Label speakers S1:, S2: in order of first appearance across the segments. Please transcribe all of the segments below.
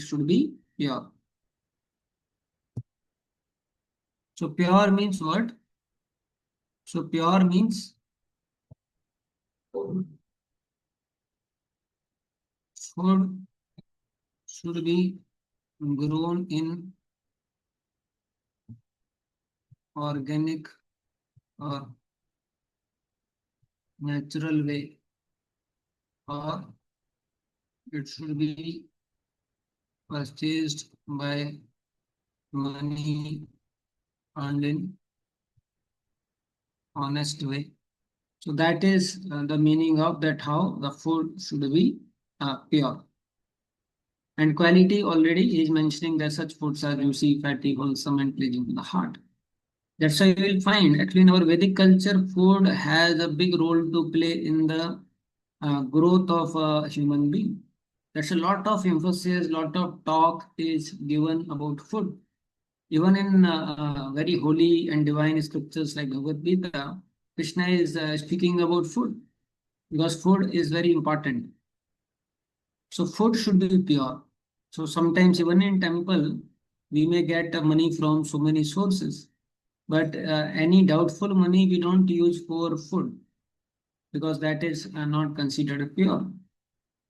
S1: should be pure. So pure means what? So pure means food should be grown in organic or natural way, or it should be purchased by money earned in honest way. So that is the meaning of that, how the food should be pure. And quality already is mentioning that such foods are juicy, fatty, wholesome, and pleasing to the heart. That's why you will find actually in our Vedic culture, food has a big role to play in the growth of a human being. That's a lot of emphasis, lot of talk is given about food. Even in very holy and divine scriptures like Bhagavad Gita, Krishna is speaking about food because food is very important. So food should be pure. So sometimes even in temple, we may get money from so many sources, but any doubtful money we don't use for food because that is not considered pure.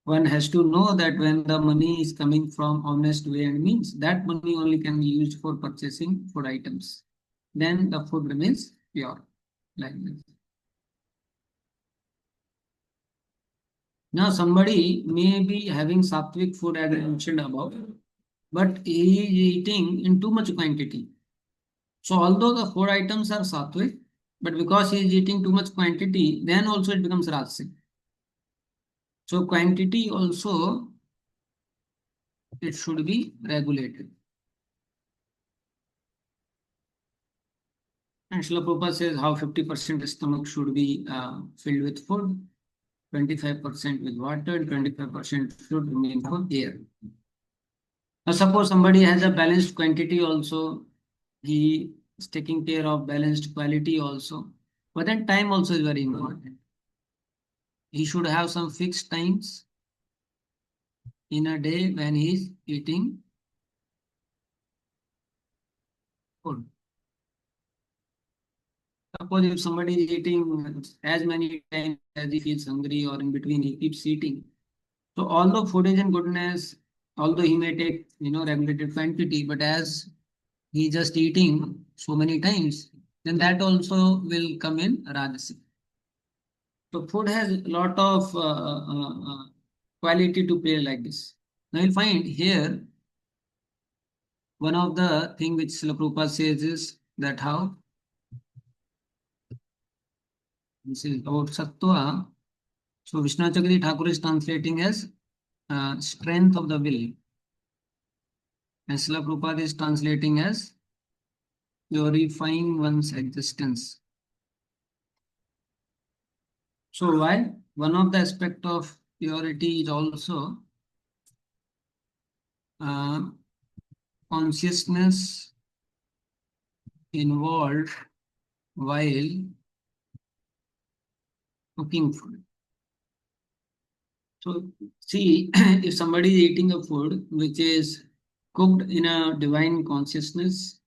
S1: One has to know that when the money is coming from honest way and means, that money only can be used for purchasing food items. Then the food remains pure, like this. Now somebody may be having sattvic food as I mentioned above, but he is eating in too much quantity. So although the food items are sattvic, but because he is eating too much quantity, then also it becomes rajasic. So quantity also it should be regulated. And Srila Prabhupada says how 50% stomach should be filled with food, 25% with water, and 25% should remain for air. Now suppose somebody has a balanced quantity also, he is taking care of balanced quality also, but then time also is very important. He should have some fixed times in a day when he is eating food. Suppose if somebody is eating as many times as he feels hungry or in between he keeps eating. So although food is in goodness, although he may take regulated quantity, but as he just eating so many times, then that also will come in Rajasic. So food has a lot of quality to play like this. Now you'll find here one of the thing which Srila Prabhupada says is that how this is about Sattva. So Vishnu Chakri Thakur is translating as strength of the will. And Srila Prabhupada is translating as purifying one's existence. So while one of the aspect of purity is also uh, consciousness involved while cooking food. So see, if somebody is eating a food which is cooked in a divine consciousness,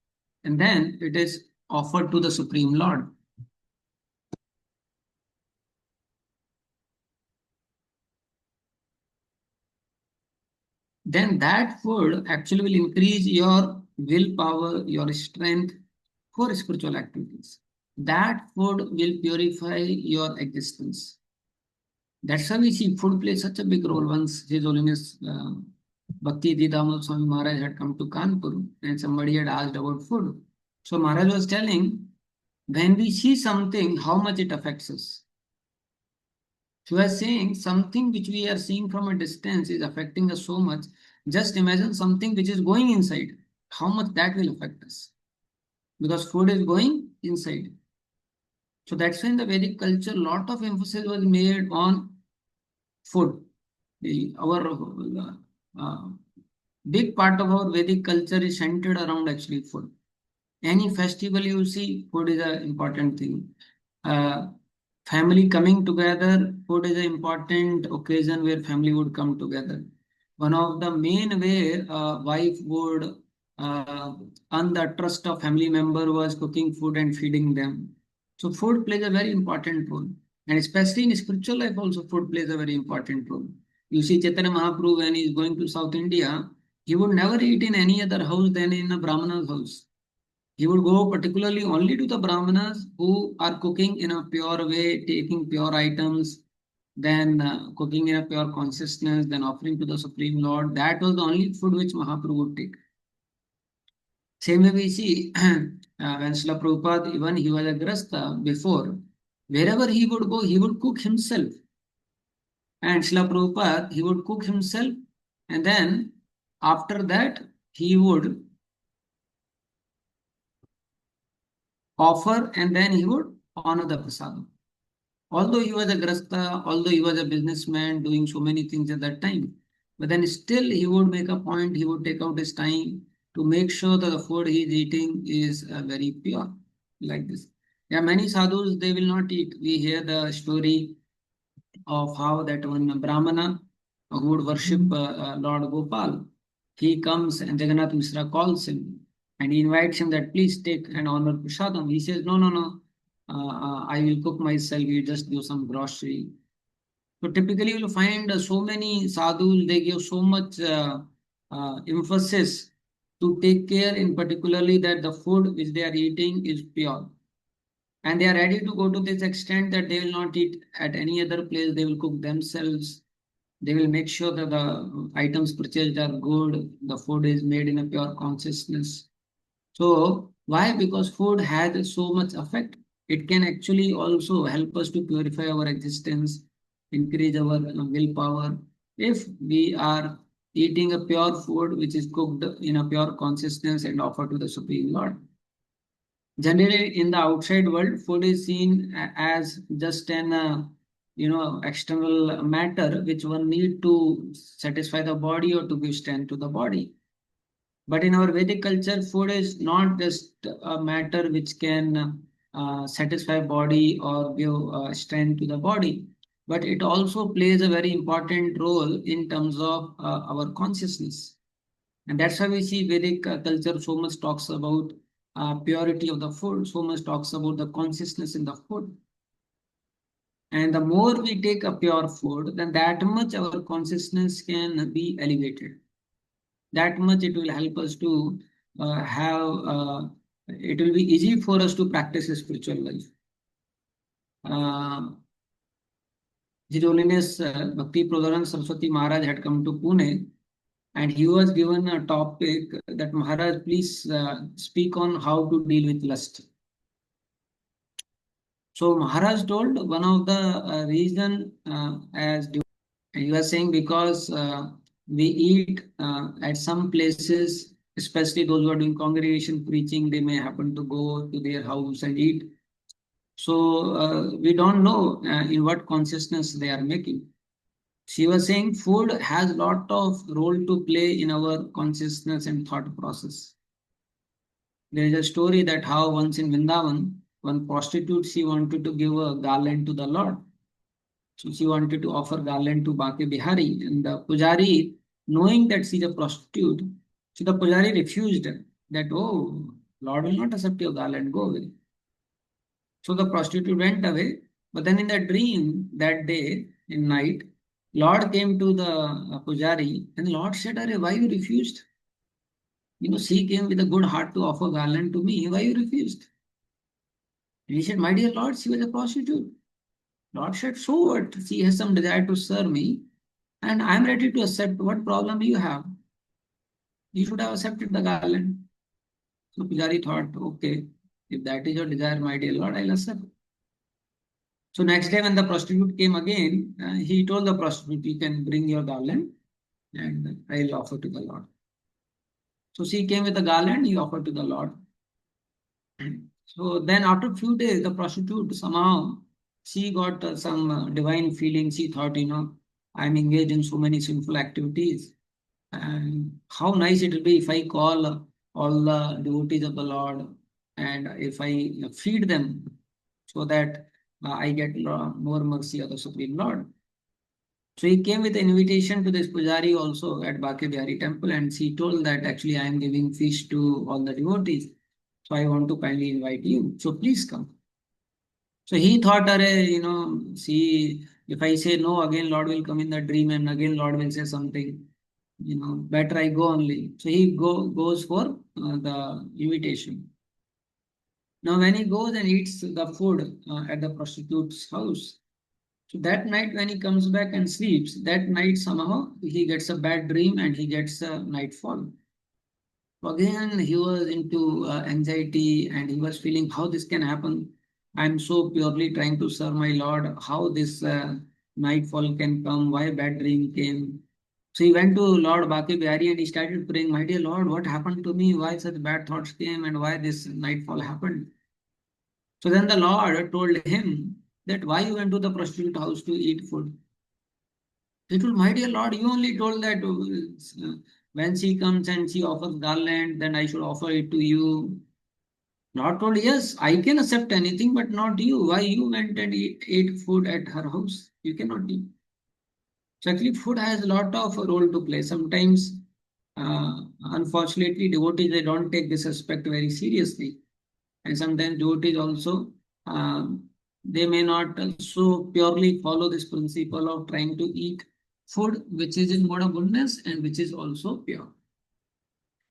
S1: and then it is offered to the Supreme Lord. Then that food actually will increase your willpower, your strength for spiritual activities. That food will purify your existence. That's how we see food plays such a big role. Once His Holiness Bhakti Didamul Swami Maharaj had come to Kanpur and somebody had asked about food. So Maharaj was telling, when we see something, how much it affects us. So he was saying something which we are seeing from a distance is affecting us so much. Just imagine something which is going inside, how much that will affect us. Because food is going inside. So that's why in the Vedic culture, lot of emphasis was made on food. Our big part of our Vedic culture is centered around actually food. Any festival you see, food is an important thing. Uh, Family coming together, food is an important occasion where family would come together. One of the main way a wife would earn the trust of family member was cooking food and feeding them. So food plays a very important role. And especially in spiritual life also food plays a very important role. You see Chaitanya Mahaprabhu when he is going to South India, he would never eat in any other house than in a Brahmana's house. He would go particularly only to the Brahmanas who are cooking in a pure way, taking pure items, then cooking in a pure consciousness, then offering to the Supreme Lord. That was the only food which Mahaprabhu would take. Same way we see when Srila Prabhupada, even he was a Grasta before, wherever he would go, he would cook himself. And Srila Prabhupada, he would cook himself, and then after that, he would offer and then he would honor the prasadam. Although he was a grasta, although he was a businessman doing so many things at that time, but then still he would make a point, he would take out his time to make sure that the food he is eating is very pure, like this. There are many sadhus, they will not eat. We hear the story of how that one Brahmana who would worship Lord Gopal, he comes and Jagannath Mishra calls him and he invites him that please take and honor Prasadam. He says, no, no, no, I will cook myself, you just do some grocery. So typically you'll find so many sadhus, they give so much emphasis to take care in particularly that the food which they are eating is pure. And they are ready to go to this extent that they will not eat at any other place, they will cook themselves. They will make sure that the items purchased are good, the food is made in a pure consciousness. So, why? Because food has so much effect. It can actually also help us to purify our existence, increase our willpower. If we are eating a pure food which is cooked in a pure consciousness and offered to the Supreme Lord. Generally, in the outside world, food is seen as just an external matter which one need to satisfy the body or to give strength to the body. But in our Vedic culture, food is not just a matter which can satisfy body or give strength to the body, but it also plays a very important role in terms of our consciousness. And that's why we see Vedic culture so much talks about purity of the food, so much talks about the consciousness in the food. And the more we take a pure food, then that much our consciousness can be elevated. That much it will help us to it will be easy for us to practice a spiritual life. His Holiness Bhakti Pradharan Saraswati Maharaj had come to Pune and he was given a topic that Maharaj, please speak on how to deal with lust. So Maharaj told one of the reason as he was saying because we eat at some places, especially those who are doing congregation preaching, they may happen to go to their house and eat. So we don't know in what consciousness they are making. She was saying food has a lot of role to play in our consciousness and thought process. There is a story that how once in Vrindavan, one prostitute, she wanted to give a garland to the Lord. So she wanted to offer garland to Bake Bihari. And the Pujari, knowing that she's a prostitute, so the Pujari refused that, oh, Lord will not accept your garland, go away. So the prostitute went away. But then in the dream that day, in night, Lord came to the Pujari and the Lord said, Arey, why you refused? She came with a good heart to offer garland to me. Why you refused? And he said, my dear Lord, she was a prostitute. Lord said, so what? She has some desire to serve me and I am ready to accept. What problem you have? You should have accepted the garland. So Pujari thought, okay, if that is your desire, my dear Lord, I'll accept. So next day when the prostitute came again, he told the prostitute, you can bring your garland and I'll offer to the Lord. So she came with the garland, he offered to the Lord. So then after a few days, the prostitute somehow, she got some divine feeling. She thought, I'm engaged in so many sinful activities. And how nice it will be if I call all the devotees of the Lord and if I feed them so that I get more mercy of the Supreme Lord. So he came with an invitation to this pujari also at Bake Bihari temple, and she told that actually I am giving fish to all the devotees. So I want to kindly invite you. So please come. So he thought, see, if I say no, again Lord will come in the dream and again Lord will say something. Better I go only. So he goes for the invitation. Now when he goes and eats the food at the prostitute's house, so that night when he comes back and sleeps, that night somehow he gets a bad dream and he gets a nightfall. Again, he was into anxiety and he was feeling how this can happen. I'm so purely trying to serve my Lord. How this nightfall can come? Why bad dream came? So he went to Lord Baki Bihari and he started praying, my dear Lord, what happened to me? Why such bad thoughts came and why this nightfall happened? So then the Lord told him that why you went to the prostitute house to eat food. He told, my dear Lord, you only told that when she comes and she offers garland, then I should offer it to you. Lord told, yes, I can accept anything, but not you. Why you went and ate food at her house? You cannot eat. So actually, food has a lot of role to play. Sometimes, unfortunately, devotees they don't take this aspect very seriously, and sometimes devotees also they may not so purely follow this principle of trying to eat food which is in mode of goodness and which is also pure.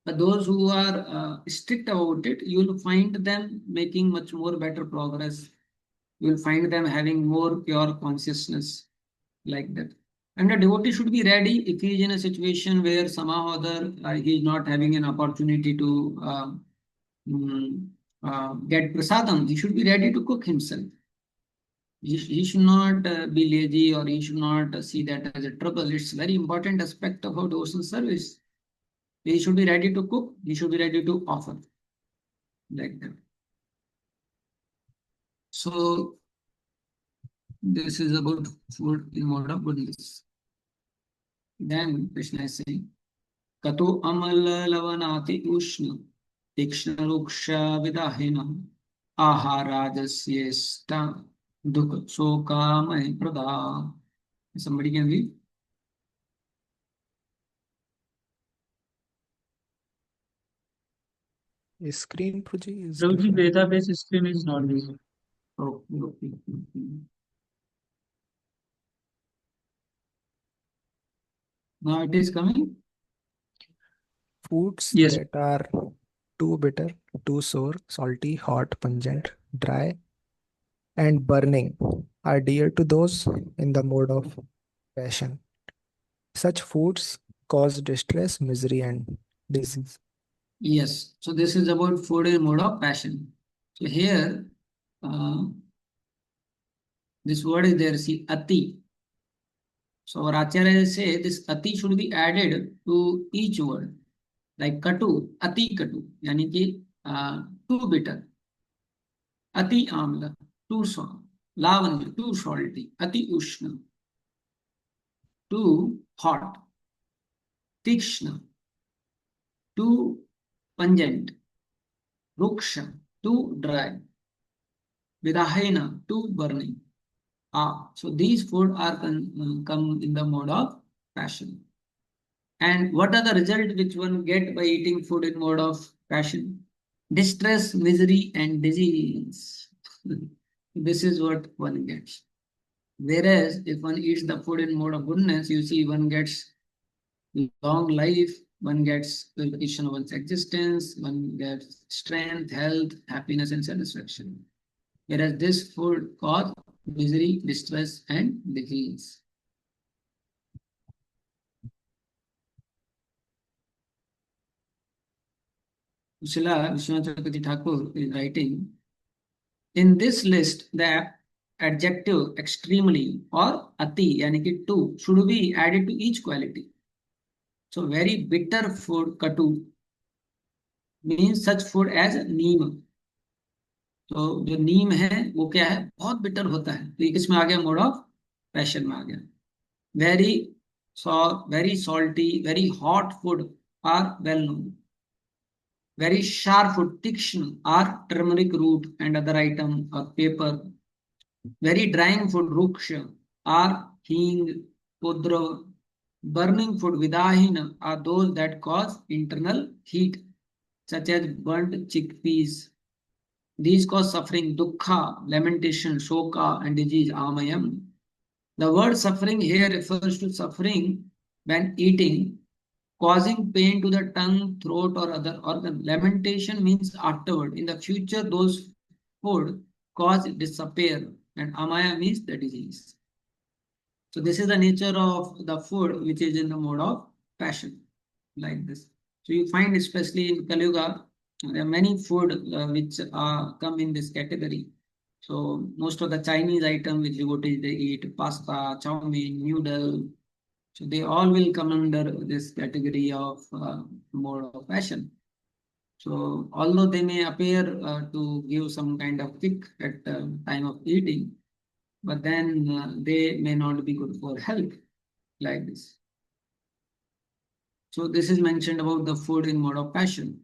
S1: But those who are strict about it, you will find them making much more better progress. You will find them having more pure consciousness like that. And the devotee should be ready if he is in a situation where somehow or other he is not having an opportunity to mm, get prasadam. He should be ready to cook himself. He should not be lazy or he should not see that as a trouble. It's a very important aspect of our devotional service. He should be ready to cook. He should be ready to offer like that. So this is about food in mode of goodness. Then Krishna is saying, Kato amal lavanati ushna tikshna ruksha vidahina aharajasya dukha sokamay prada. Somebody can read?
S2: Screen Prabhuji is
S1: Prabhuji,
S2: different.
S1: database screen is not visible. Okay, okay, okay. Now it is coming?
S2: Foods
S1: Yes.
S2: that are too bitter, too sour, salty, hot, pungent, dry, and burning are dear to those in the mode of passion. Such foods cause distress, misery, and disease.
S1: Yes. So this is about food in mode of passion. So here, uh, this word is there, see, ati. So our Acharya say this ati should be added to each word. Like katu, ati katu, yani ki too bitter, ati amla, too sour, lavanya, too salty, ati ushna, too hot, tikshna, too pungent, ruksha, too dry, vidahena, too burning. So these food are come in the mode of passion. And what are the result which one get by eating food in mode of passion? Distress, misery, and disease. This is what one gets. Whereas if one eats the food in mode of goodness, you see one gets long life, one gets purification of one's existence, one gets strength, health, happiness, and satisfaction. Whereas this food cause misery, distress, and disease. Srila Vishwanath Chakravarti Thakur is writing, in this list, the adjective extremely or ati, yani ki two, should be added to each quality. So very bitter food, katu, means such food as neem. तो जो नीम है वो क्या है बहुत bitter होता है तो ये किसमें आ गया मोड ऑफ पैशन में आ गया very very salty very hot food are well known very sharp food, tikshna, or turmeric root and other item or paper. Very drying food, ruksha, or hing. Udra. Burning food vidahina are those that cause internal heat, such as burnt chickpeas. These cause suffering, dukkha, lamentation, shoka, and disease, amayam. The word suffering here refers to suffering when eating, causing pain to the tongue, throat, or other organ. Lamentation means afterward. In the future, those food cause disappear, and amaya means the disease. So this is the nature of the food which is in the mode of passion, like this. So you find especially in Kali Yuga, there are many food which come in this category. So most of the Chinese item which devotees they eat, pasta, chow mein, noodle, so they all will come under this category of mode of passion. So although they may appear to give some kind of kick at time of eating, but then they may not be good for health, like this. So this is mentioned about the food in mode of passion.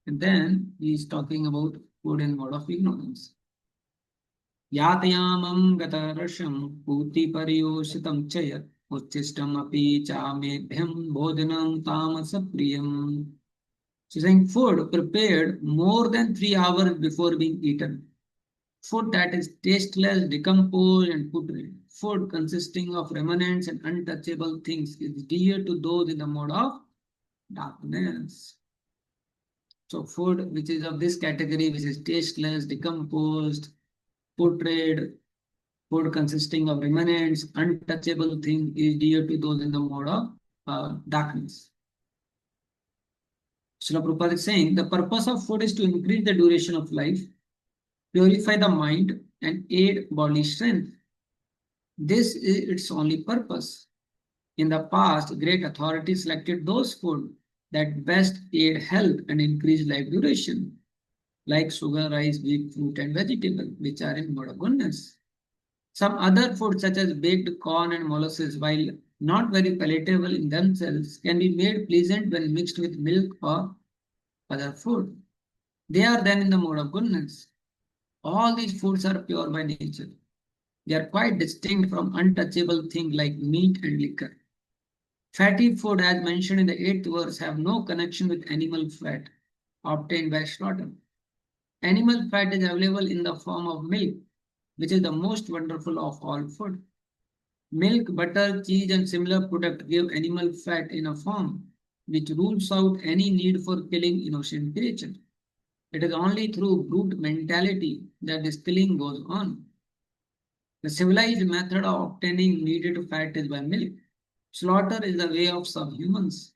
S1: And then he is talking about food in mode of ignorance. Yatayamam gatarasham puti pariyoshitam chayat uchistam api chamedhyam bodhanam tamasa priyam. So saying food prepared more than 3 hours before being eaten. Food that is tasteless, decomposed, and putrid. Food consisting of remnants and untouchable things is dear to those in the mode of darkness. So food which is of this category, which is tasteless, decomposed, putrid, food consisting of remnants, untouchable thing is dear to those in the mode of darkness. Srila Prabhupada is saying the purpose of food is to increase the duration of life, purify the mind, and aid bodily strength. This is its only purpose. In the past, great authorities selected those food that best aid health and increase life duration, like sugar, rice, wheat, fruit, and vegetable, which are in mode of goodness. Some other foods, such as baked corn and molasses, while not very palatable in themselves, can be made pleasant when mixed with milk or other food. They are then in the mode of goodness. All these foods are pure by nature. They are quite distinct from untouchable things like meat and liquor. Fatty food, as mentioned in the 8th verse, have no connection with animal fat obtained by slaughter. Animal fat is available in the form of milk, which is the most wonderful of all food. Milk, butter, cheese, and similar products give animal fat in a form which rules out any need for killing innocent creatures. It is only through brute mentality that this killing goes on. The civilized method of obtaining needed fat is by milk. Slaughter is the way of subhumans.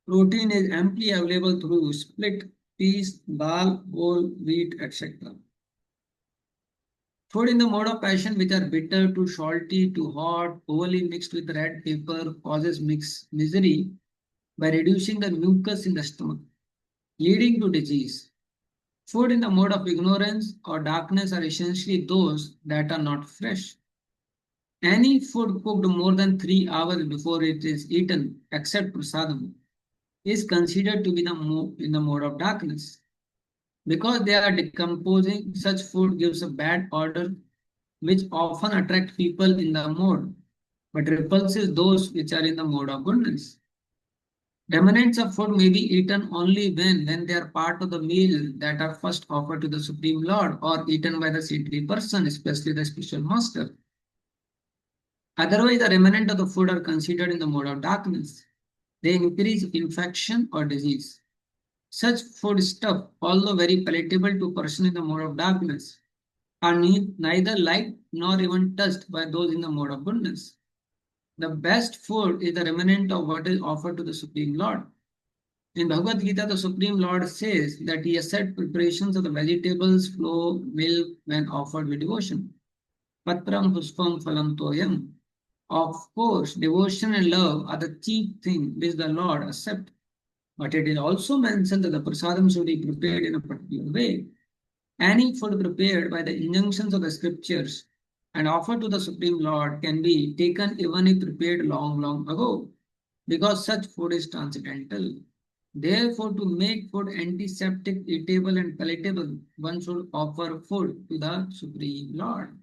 S1: Protein is amply available through split peas, dal, whole wheat, etc. Food in the mode of passion, which are bitter to salty to hot, overly mixed with red pepper, causes mixed misery by reducing the mucus in the stomach, leading to disease. Food in the mode of ignorance or darkness are essentially those that are not fresh. Any food cooked more than 3 hours before it is eaten, except prasadam, is considered to be in the mode of darkness. Because they are decomposing, such food gives a bad odor, which often attract people in the mode, but repulses those which are in the mode of goodness. Remnants of food may be eaten only when they are part of the meal that are first offered to the Supreme Lord or eaten by the saintly person, especially the spiritual master. Otherwise, the remnant of the food are considered in the mode of darkness. They increase infection or disease. Such food stuff, although very palatable to person in the mode of darkness, are neither liked nor even touched by those in the mode of goodness. The best food is the remnant of what is offered to the Supreme Lord. In Bhagavad Gita, the Supreme Lord says that he has set preparations of the vegetables, flow, milk when offered with devotion. Patram puspam phalam toyam. Of course, devotion and love are the chief thing which the Lord accepts. But it is also mentioned that the prasadam should be prepared in a particular way. Any food prepared by the injunctions of the scriptures and offered to the Supreme Lord can be taken even if prepared long, long ago, because such food is transcendental. Therefore, to make food antiseptic, eatable, and palatable, one should offer food to the Supreme Lord.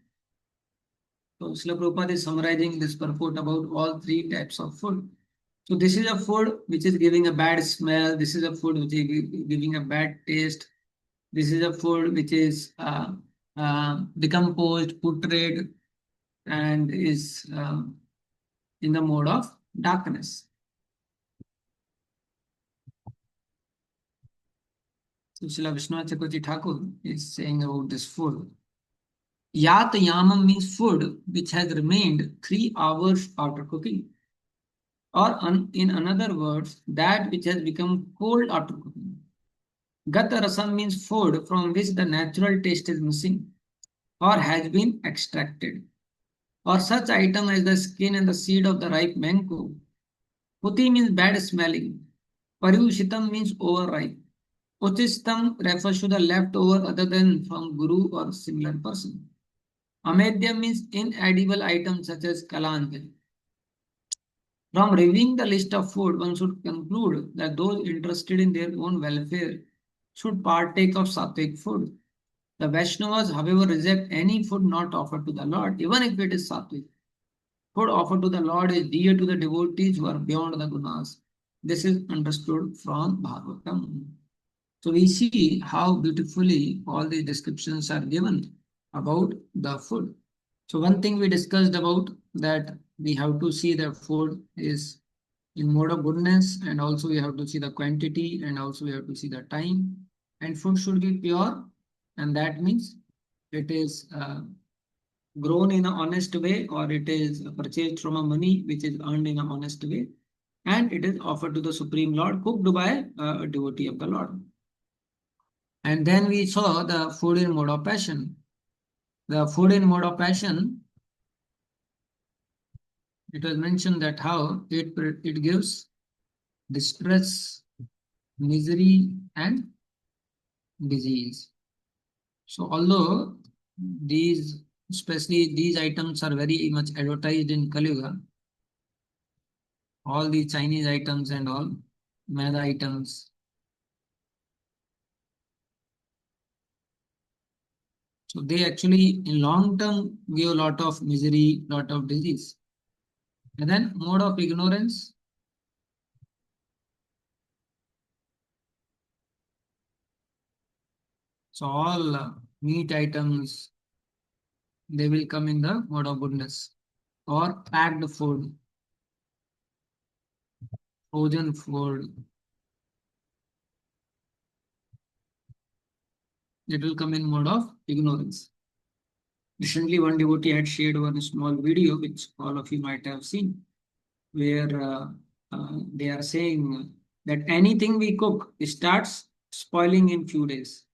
S1: So Srila Prabhupada is summarizing this purport about all three types of food. So this is a food which is giving a bad smell. This is a food which is giving a bad taste. This is a food which is decomposed, putrid, and is in the mode of darkness. So Srila Vishnu Chakravarti Thakur is saying about this food. Yat yamam means food which has remained 3 hours after cooking. Or in another words, that which has become cold after cooking. Gata rasam means food from which the natural taste is missing or has been extracted. Or such item as the skin and the seed of the ripe mango. Puti means bad smelling. Pariyushitam means overripe. Uchistam refers to the leftover other than from guru or similar person. Amedyam means inedible items such as kalanjali. From reviewing the list of food, one should conclude that those interested in their own welfare should partake of sattvic food. The Vaishnavas, however, reject any food not offered to the Lord, even if it is sattvic. Food offered to the Lord is dear to the devotees who are beyond the gunas. This is understood from Bhagavatam. So we see how beautifully all the descriptions are given about the food. So one thing we discussed about that we have to see that food is in mode of goodness, and also we have to see the quantity, and also we have to see the time. And food should be pure, and that means it is grown in an honest way, or it is purchased from a money which is earned in an honest way, and it is offered to the Supreme Lord, cooked by a devotee of the Lord. And then we saw the food in mode of passion. The food in mode of passion, it was mentioned that how it gives distress, misery, and disease. So although these, especially these items are very much advertised in Kali Yuga, all the Chinese items and all, maida items. So they actually in long term give a lot of misery, lot of disease. And then mode of ignorance. So all meat items, they will come in the mode of goodness. Or packed food, frozen food, it will come in mode of ignorance. Recently, one devotee had shared one small video, which all of you might have seen, where they are saying that anything we cook starts spoiling in few days.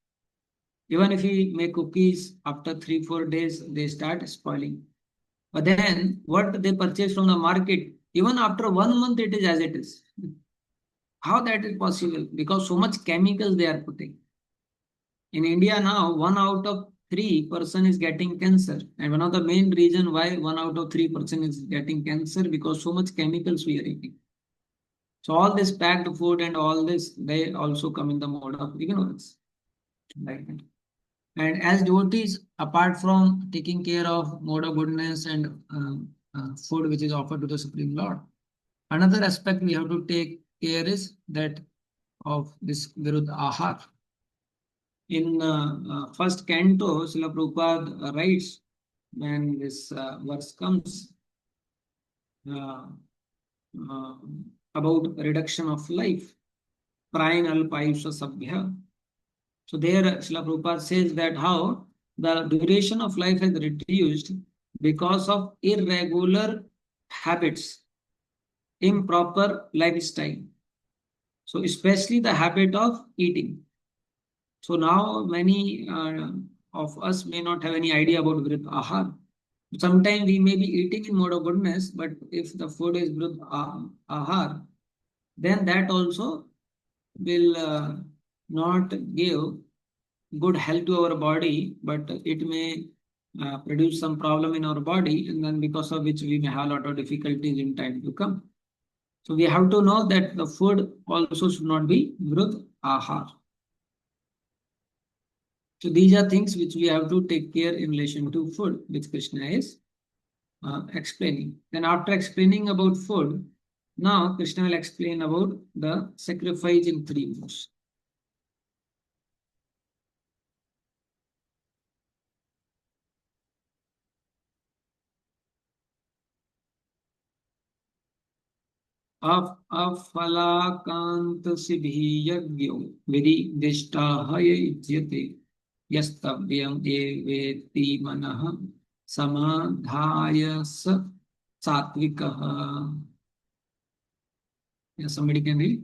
S1: Even if we make cookies, after 3 4 days, they start spoiling. But then what they purchase from the market, even after 1 month, it is as it is. How that is possible? Because so much chemicals they are putting. In India now, 1 out of 3 person is getting cancer. And one of the main reason why 1 out of 3 person is getting cancer because so much chemicals we are eating. So all this packed food and all this, they also come in the mode of ignorance. Like that. And as devotees, apart from taking care of mode of goodness and food which is offered to the Supreme Lord, another aspect we have to take care is that of this Virudh Ahar. In first canto, Srila Prabhupada writes when this verse comes uh, uh, about reduction of life, Prayan Alpayusha Sabhya. So there Srila Prabhupada says that how the duration of life has reduced because of irregular habits, improper lifestyle. So especially the habit of eating. So now many of us may not have any idea about Vrit Ahar. Sometimes we may be eating in mode of goodness, but if the food is Vrit Ahar, then that also will not give good health to our body, but it may produce some problem in our body, and then because of which we may have a lot of difficulties in time to come. So we have to know that the food also should not be Vrut Ahar. So these are things which we have to take care in relation to food, which Krishna is explaining. Then after explaining about food, now Krishna will explain about the sacrifice in three modes. अफलाकान्तसिभिः यज्ञो विधिदिष्टाः युज्यते यस्तव्यं देवेति मनः समाधाय स सात्विकः. Yeah, somebody can read.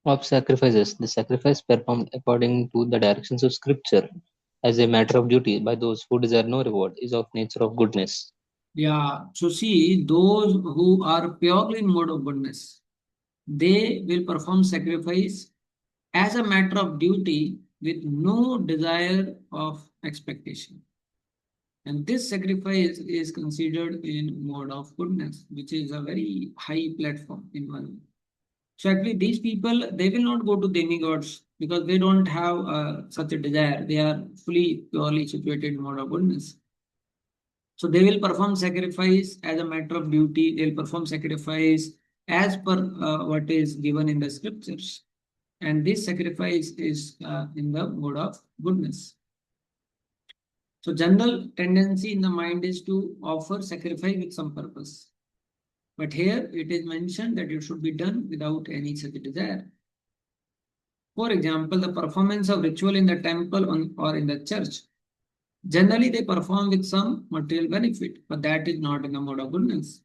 S3: Of sacrifices, the sacrifice performed according to the directions of Scripture as a matter of duty by those who desire no reward is of nature of goodness.
S1: Yeah, so see, those who are purely in mode of goodness, they will perform sacrifice as a matter of duty with no desire of expectation. And this sacrifice is considered in mode of goodness, which is a very high platform in one. So actually, these people, they will not go to demigods because they don't have such a desire. They are fully, purely situated in mode of goodness. So they will perform sacrifice as a matter of duty. They'll perform sacrifice as per what is given in the scriptures. And this sacrifice is in the mode of goodness. So general tendency in the mind is to offer sacrifice with some purpose. But here it is mentioned that it should be done without any such desire. For example, the performance of ritual in the temple or in the church. Generally, they perform with some material benefit, but that is not in the mode of goodness.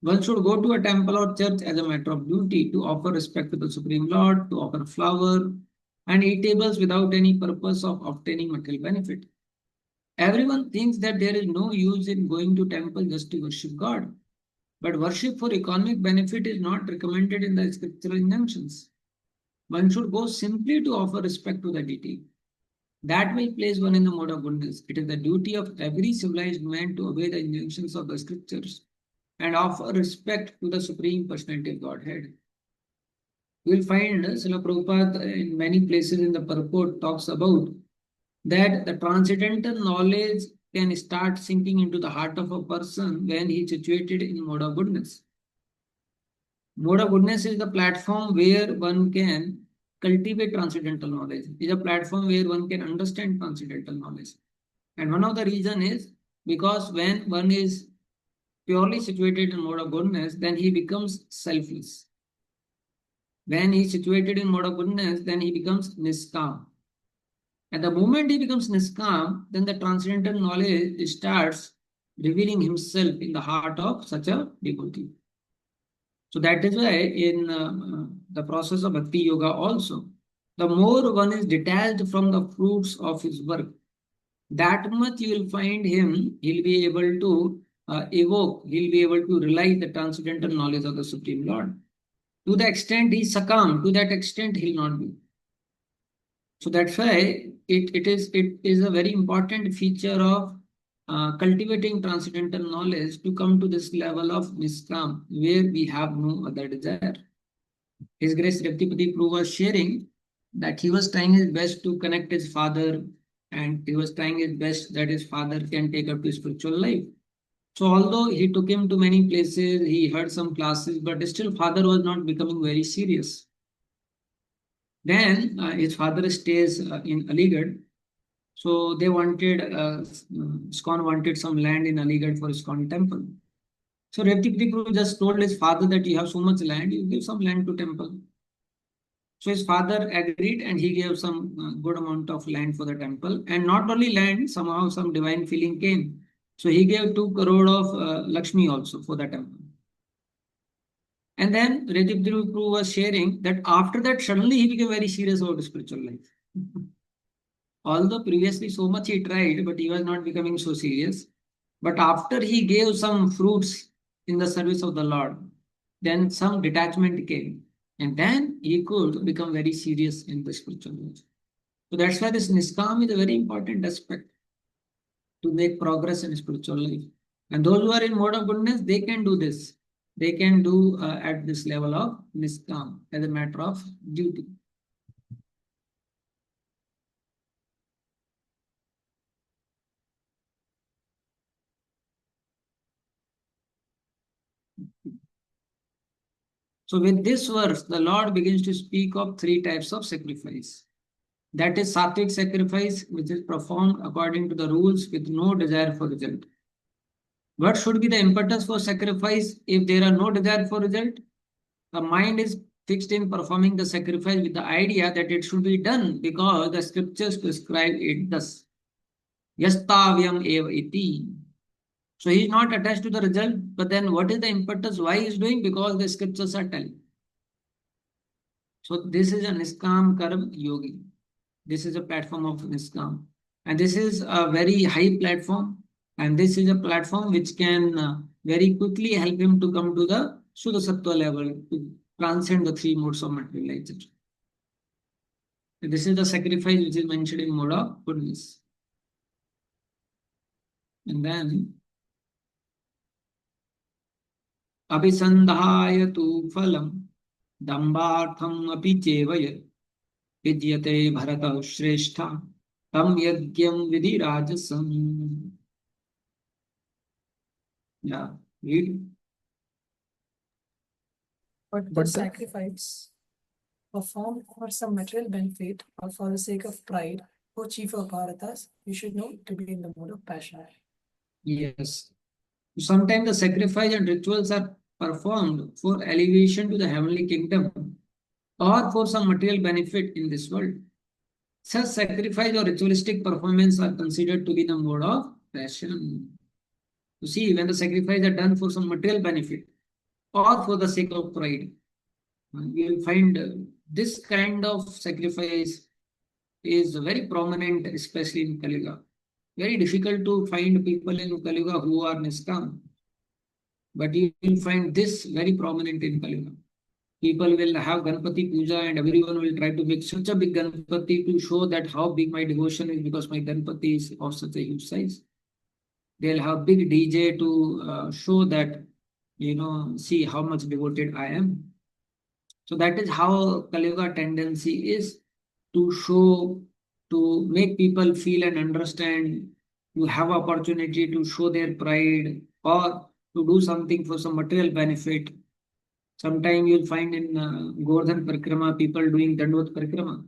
S1: One should go to a temple or church as a matter of duty to offer respect to the Supreme Lord, to offer flower and eatables without any purpose of obtaining material benefit. Everyone thinks that there is no use in going to temple just to worship God. But worship for economic benefit is not recommended in the scriptural injunctions. One should go simply to offer respect to the deity. That will place one in the mode of goodness. It is the duty of every civilized man to obey the injunctions of the scriptures and offer respect to the Supreme Personality of Godhead. You will find Srila Prabhupada in many places in the purport talks about that the transcendental knowledge can start sinking into the heart of a person when he is situated in mode of goodness. Mode of goodness is the platform where one can cultivate transcendental knowledge. It is a platform where one can understand transcendental knowledge. And one of the reason is because when one is purely situated in mode of goodness, then he becomes selfless. When he is situated in mode of goodness, then he becomes niskam. At the moment he becomes niskam, then the transcendental knowledge starts revealing himself in the heart of such a devotee. So that is why in the process of bhakti yoga also, the more one is detached from the fruits of his work, that much you will find him, he'll be able to evoke, he'll be able to realize the transcendental knowledge of the Supreme Lord. To the extent he succumb, to that extent he'll not be. So that's why it is a very important feature of cultivating transcendental knowledge to come to this level of niskam, where we have no other desire. His Grace Reptipati Prabhu was sharing that he was trying his best to connect his father, and he was trying his best that his father can take up to spiritual life. So although he took him to many places, he heard some classes, but still father was not becoming very serious. Then his father stays in Aligarh. So they wanted, ISKCON wanted some land in Aligarh for ISKCON temple. So Reptipati Prabhu just told his father that you have so much land, you give some land to temple. So his father agreed and he gave some good amount of land for the temple. And not only land, somehow some divine feeling came. So he gave 2 crore of Lakshmi also for the temple. And then Redip Prabhu was sharing that after that, suddenly he became very serious about spiritual life. Although previously so much he tried, but he was not becoming so serious. But after he gave some fruits in the service of the Lord, then some detachment came. And then he could become very serious in the spiritual life. So that's why this niskam is a very important aspect to make progress in spiritual life. And those who are in mode of goodness, they can do this. They can do at this level of niskam as a matter of duty. So with this verse, the Lord begins to speak of three types of sacrifice. That is sattvic sacrifice, which is performed according to the rules with no desire for result. What should be the impetus for sacrifice if there are no desire for result? The mind is fixed in performing the sacrifice with the idea that it should be done because the scriptures prescribe it thus. Yastavyam eva iti. So he is not attached to the result, but then what is the impetus? Why he is doing? Because the scriptures are telling. So this is a Niskam Karm Yogi. This is a platform of Niskam. And this is a very high platform. And this is a platform which can very quickly help him to come to the Shuddha Sattva level, to transcend the three modes of materialization. This is the sacrifice which is mentioned in mode of goodness. And then Abhisandhaya tu phalam dambhartham api chevaya vidyate bharata shrestha tam yagyam vidirajasam. Yeah, read.
S4: But the
S2: But the
S4: sacrifice performed for some material benefit or for the sake of pride, O chief of Bharatas, you should know to be in the mode of passion.
S1: Yes. Sometimes the sacrifice and rituals are performed for elevation to the heavenly kingdom or for some material benefit in this world. Such sacrifice or ritualistic performance are considered to be the mode of passion. You see, when the sacrifice are done for some material benefit or for the sake of pride, you will find this kind of sacrifice is very prominent, especially in Kali Yuga. Very difficult to find people in Kali Yuga who are niskam, but you will find this very prominent in Kali Yuga. People will have Ganpati Puja and everyone will try to make such a big Ganpati to show that how big my devotion is because my Ganpati is of such a huge size. They'll have big DJ to show that, see how much devoted I am. So that is how Kali Yuga tendency is to show, to make people feel and understand, to have opportunity to show their pride or to do something for some material benefit. Sometimes you'll find in Govardhan Parikrama people doing Dandvat Parikrama.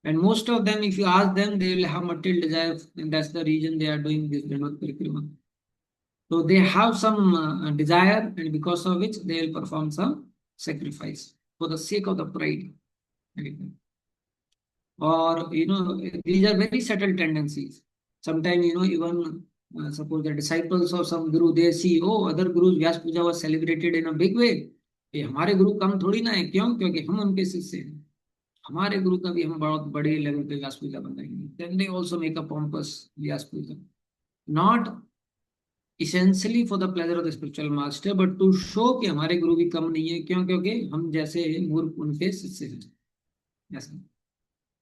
S1: And most of them, if you ask them, they will have material desire, and that's the reason they are doing this Dandvat Parikrama. So they have some desire, and because of which they will perform some sacrifice for the sake of the pride. Or, these are very subtle tendencies. Sometimes, even suppose the disciples of some guru, they see, oh, other gurus, Vyas Puja was celebrated in a big way. ये हमारे गुरु कम थोड़ी ना है, क्यों? क्योंकि हम उनके शिष्य हैं, हमारे गुरु का भी हम बहुत बड़े लेवल पे व्यास पूजा बनाएंगे. Then they also make a pompous Vyas Puja, not essentially for the pleasure of the spiritual master, but to show कि हमारे गुरु भी कम नहीं है, क्यों? क्योंकि हम जैसे मूर्ख उनके शिष्य हैं. ऐसा.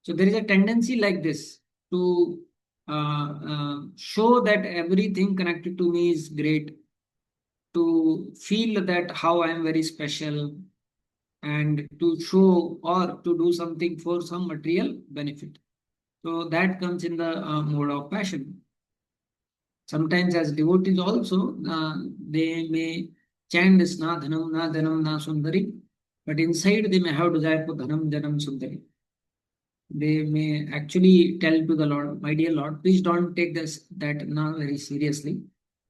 S1: So there is a tendency like this to show that everything connected to me is great, to feel that how I am very special, and to show or to do something for some material benefit. So that comes in the mode of passion. Sometimes as devotees also, they may chant this na dhanam na sundari, but inside they may have desire for dhanam sundari. They may actually tell to the Lord, my dear Lord, please don't take that na very seriously.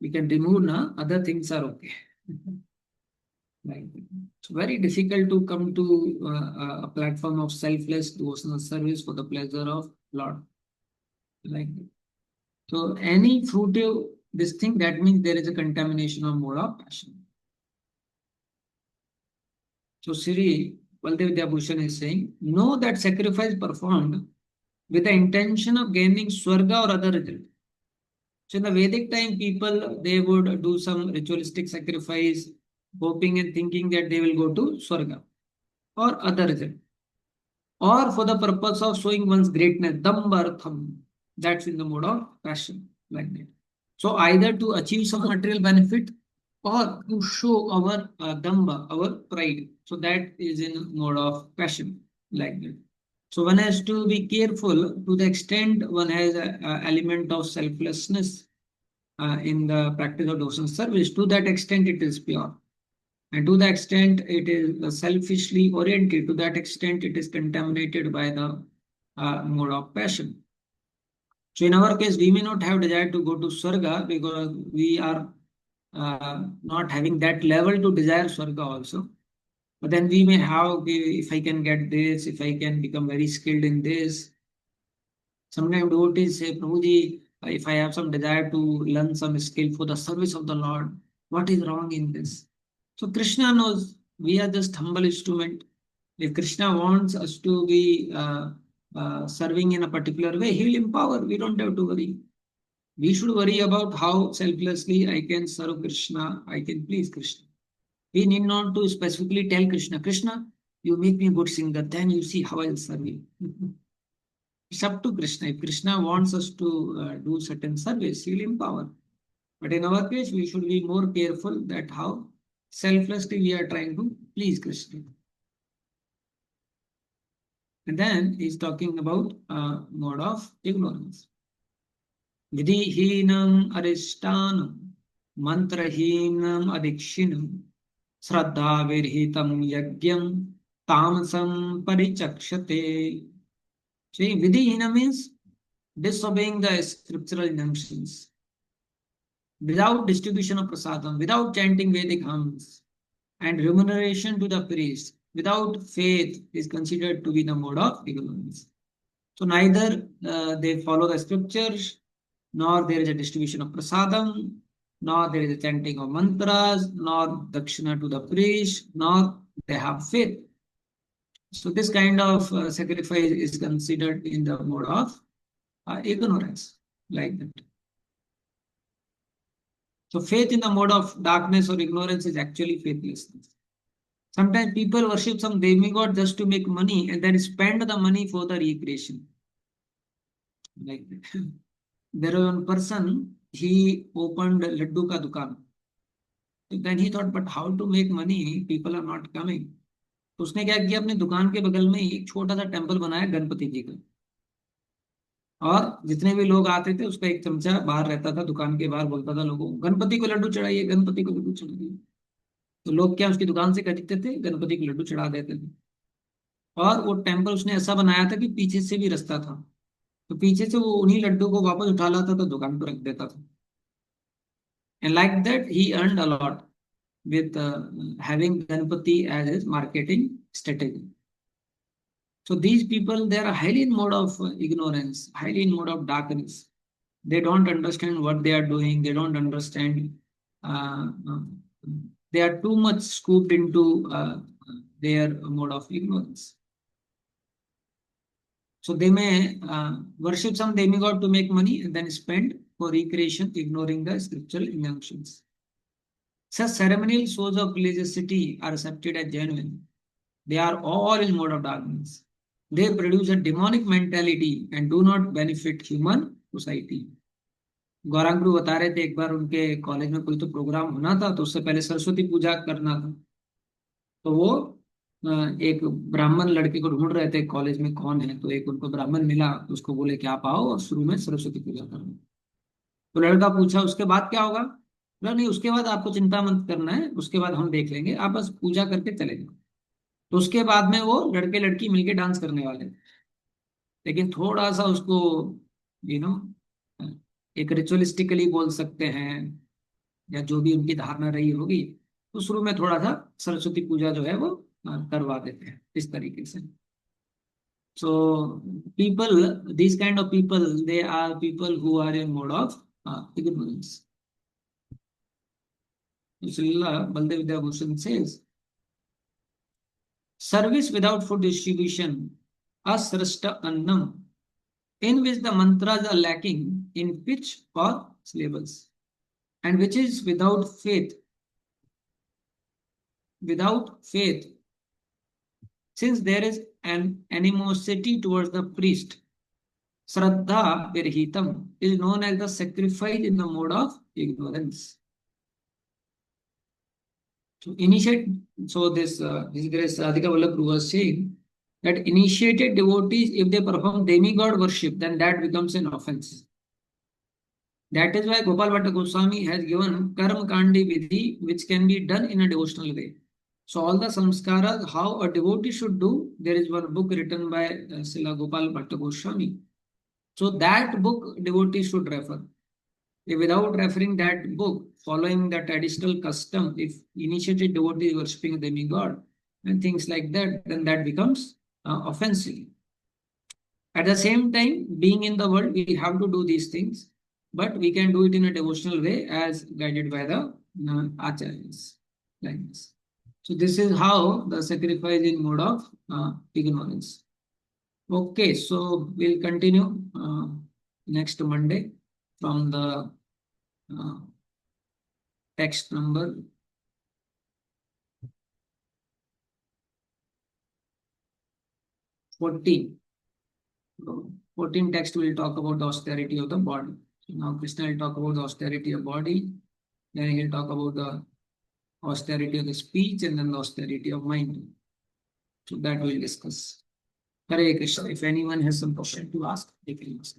S1: We can remove na, other things are okay. Like, it's very difficult to come to a platform of selfless devotional service for the pleasure of Lord. Like, so any fruitive this thing, that means there is a contamination of mode of passion. So Sri Baldev Bhushan is saying, know that sacrifice performed with the intention of gaining Swarga or other result. So in the Vedic time, people, they would do some ritualistic sacrifice, hoping and thinking that they will go to Swarga or other result. Or for the purpose of showing one's greatness, Dambartham, that's in the mode of passion, like that. So either to achieve some material benefit or to show our damba, our pride. So that is in mode of passion, like that. So one has to be careful to the extent one has an element of selflessness in the practice of devotional service. To that extent, it is pure. And to the extent it is selfishly oriented, to that extent it is contaminated by the mode of passion. So in our case, we may not have desire to go to Swarga because we are not having that level to desire Swarga also. But then we may have, okay, if I can get this, if I can become very skilled in this. Sometimes devotees say, Prabhuji, if I have some desire to learn some skill for the service of the Lord, what is wrong in this? So Krishna knows we are just humble instrument. If Krishna wants us to be serving in a particular way, he will empower. We don't have to worry. We should worry about how selflessly I can serve Krishna, I can please Krishna. We need not to specifically tell Krishna, Krishna, you make me a good singer, then you see how I'll serve you. It's up to Krishna. If Krishna wants us to do certain service, he will empower. But in our case, we should be more careful that how selflessly we are trying to please Krishna. And then he's talking about mode of ignorance. Vidhihinam arishtanam mantrahinam adikshinam Shraddha virhitam yagyam tamasam parichakshate. So vidhihina means disobeying the scriptural injunctions, without distribution of prasadam, without chanting Vedic hymns, and remuneration to the priest, without faith is considered to be the mode of ignorance. So neither they follow the scriptures, nor there is a distribution of prasadam, nor there is a chanting of mantras, nor dakshina to the priest, nor they have faith. So this kind of sacrifice is considered in the mode of ignorance, like that. So faith in the mode of darkness or ignorance is actually faithlessness. Sometimes people worship some demigod just to make money and then spend the money for the recreation. Like that. There was one person, he opened laddu ka dukan. Then he thought, but how to make money? People are not coming. तो उसने क्या किया, अपने दुकान के बगल में ही एक छोटा सा टेम्पल बनाया गणपति जी का, और जितने भी लोग आते थे उसका एक चमचा बाहर रहता था दुकान के बाहर, बोलता था लोगों को गणपति को लड्डू चढ़ाइए, गणपति को लड्डू चढ़ाइए। तो लोग क्या उसकी दुकान से खरीदते थे, गणपति को लड्डू चढ़ा देते थे। और वो टेम्पल उसने ऐसा बनाया था कि पीछे से भी रास्ता था, तो पीछे से वो उन्हीं लड्डू को वापस उठा लाता था, दुकान पर रख देता था। And like that he earned a lot with having Ganpati as his marketing strategy. So these people, they are highly in mode of ignorance, highly in mode of darkness. They don't understand what they are doing. They don't understand. They are too much scooped into their mode of ignorance. So they may worship some demigod to make money and then spend for recreation, ignoring the scriptural injunctions. Such ceremonial shows of religiosity are accepted as genuine. They are all in mode of darkness. They produce a demonic mentality and do not benefit human society. Gaurang गुरु बता रहे थे, एक बार उनके college में कोई तो programme होना था, तो उससे पहले सरस्वती पूजा करना था। तो वो एक ब्राह्मण लड़के को ढूंढ रहे थे कॉलेज में कौन है, तो एक उनको ब्राह्मण मिला, उसको बोले कि आप आओ और शुरू में सरस्वती पूजा करना। तो लड़का पूछा उसके बाद क्या होगा, बोला नहीं उसके बाद आपको चिंता मत करना है, उसके बाद हम देख लेंगे, आप बस पूजा करके चले जाओ। तो उसके बाद में वो लड़के लड़की मिलके डांस करने वाले थे, लेकिन थोड़ा सा उसको यू नो एक रिचुअलिस्टिकली बोल सकते हैं, या जो भी उनकी धारणा रही होगी, तो शुरू में थोड़ा सा सरस्वती पूजा जो है वो करवा देते हैं इस तरीके से। So people, these kind of people, they are people who are in mode of ignorance. Srila Baldev Vidyabhushan says, service without food distribution, asrashta annam, in which the mantras are lacking in pitch or syllables, and which is without faith, since there is an animosity towards the priest. Shraddha virhitam is known as the sacrifice in the mode of ignorance. So this His Grace Radhika Vallabh was saying that initiated devotees, if they perform demigod worship, then that becomes an offense. That is why Gopal Bhatta Goswami has given Karma Kandi Vidhi, which can be done in a devotional way. So all the samskaras, how a devotee should do, there is one book written by Srila Gopal Bhatta Goswami. So that book devotee should refer. Without referring that book, following the traditional custom, if initiated devotee is worshipping a demigod and things like that, then that becomes offensive. At the same time, being in the world, we have to do these things, but we can do it in a devotional way as guided by the acharyas, like this. So this is how the sacrifice in mode of ignorance. Okay, so we'll continue next Monday from the uh, text number 14. 14 text will talk about the austerity of the body. So now Krishna will talk about the austerity of body, then he'll talk about the austerity of the speech, and then the austerity of mind. So that we'll discuss. Hare Krishna. If anyone has some question to ask, they can ask.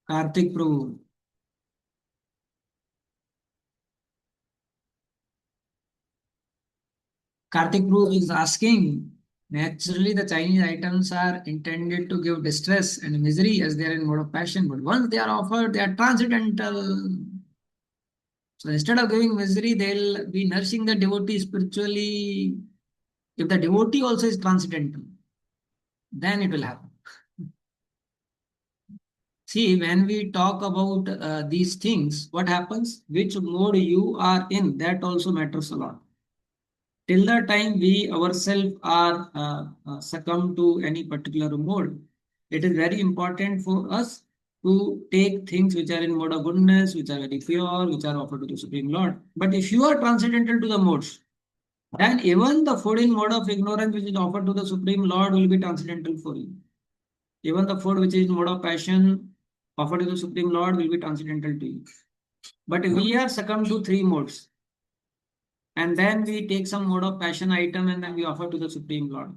S1: Karthik Prabhu. Karthik Prabhu is asking, naturally the Chinese items are intended to give distress and misery as they are in mode of passion, but once they are offered, they are transcendental. So instead of giving misery, they'll be nourishing the devotee spiritually. If the devotee also is transcendental, then it will happen. See, when we talk about these things, what happens? Which mode you are in, that also matters a lot. Till the time we ourselves are succumb to any particular mode, it is very important for us to take things which are in mode of goodness, which are very pure, which are offered to the Supreme Lord. But if you are transcendental to the modes, then even the food in mode of ignorance which is offered to the Supreme Lord will be transcendental for you. Even the food which is in mode of passion offered to the Supreme Lord will be transcendental to you. But if we are succumbed to three modes, and then we take some mode of passion item and then we offer to the Supreme Lord,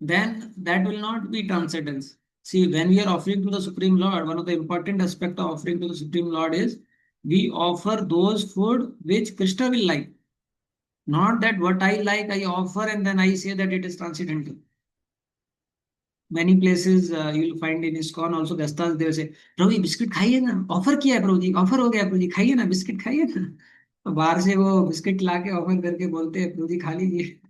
S1: then that will not be transcendence. See, when we are offering to the Supreme Lord, one of the important aspects of offering to the Supreme Lord is we offer those food which Krishna will like. Not that what I like, I offer and then I say that it is transcendental. Many places you will find in ISKCON also Dastas, they will say, प्रभु ये biscuit खाइए ना, offer किया है प्रभु जी, offer हो गया प्रभु जी, खाइए ना biscuit खाइए ना. तो बाहर से वो बिस्किट ला के ऑफर करके बोलते हैं प्रभु जी खा लीजिए.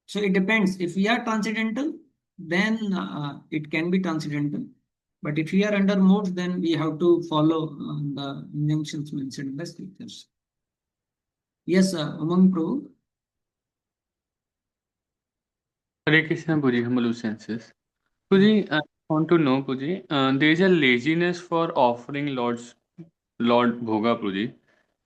S1: So it depends. If we are transcendental, then it can be transcendental. But if we are under modes, then we have to follow the injunctions mentioned in the scriptures. Yes, Umang Prabhu.
S5: Hare Krishna, Puji, humble obeisances. Puji, I want to know, Puji, there is a laziness for offering Lord Bhoga, Puji,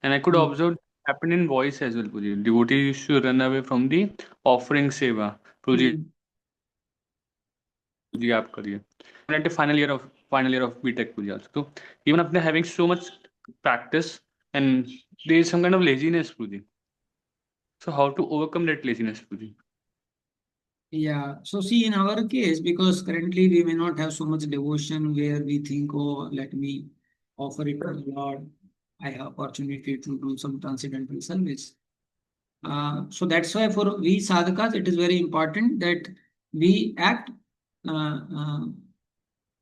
S5: and I could observe happen in voice as well, Puji. Devotees used to run away from the offering seva. Puji, Puji, आप करिए. I'm at the final year of BTech, Puji also. So even after having so much practice, and there is some kind of laziness, Puji. So how to overcome that laziness, Puji?
S1: Yeah, so see, in our case, because currently we may not have so much devotion where we think, oh, let me offer it to the Lord. I have opportunity to do some transcendental service. So that's why for we sadhakas, it is very important that we act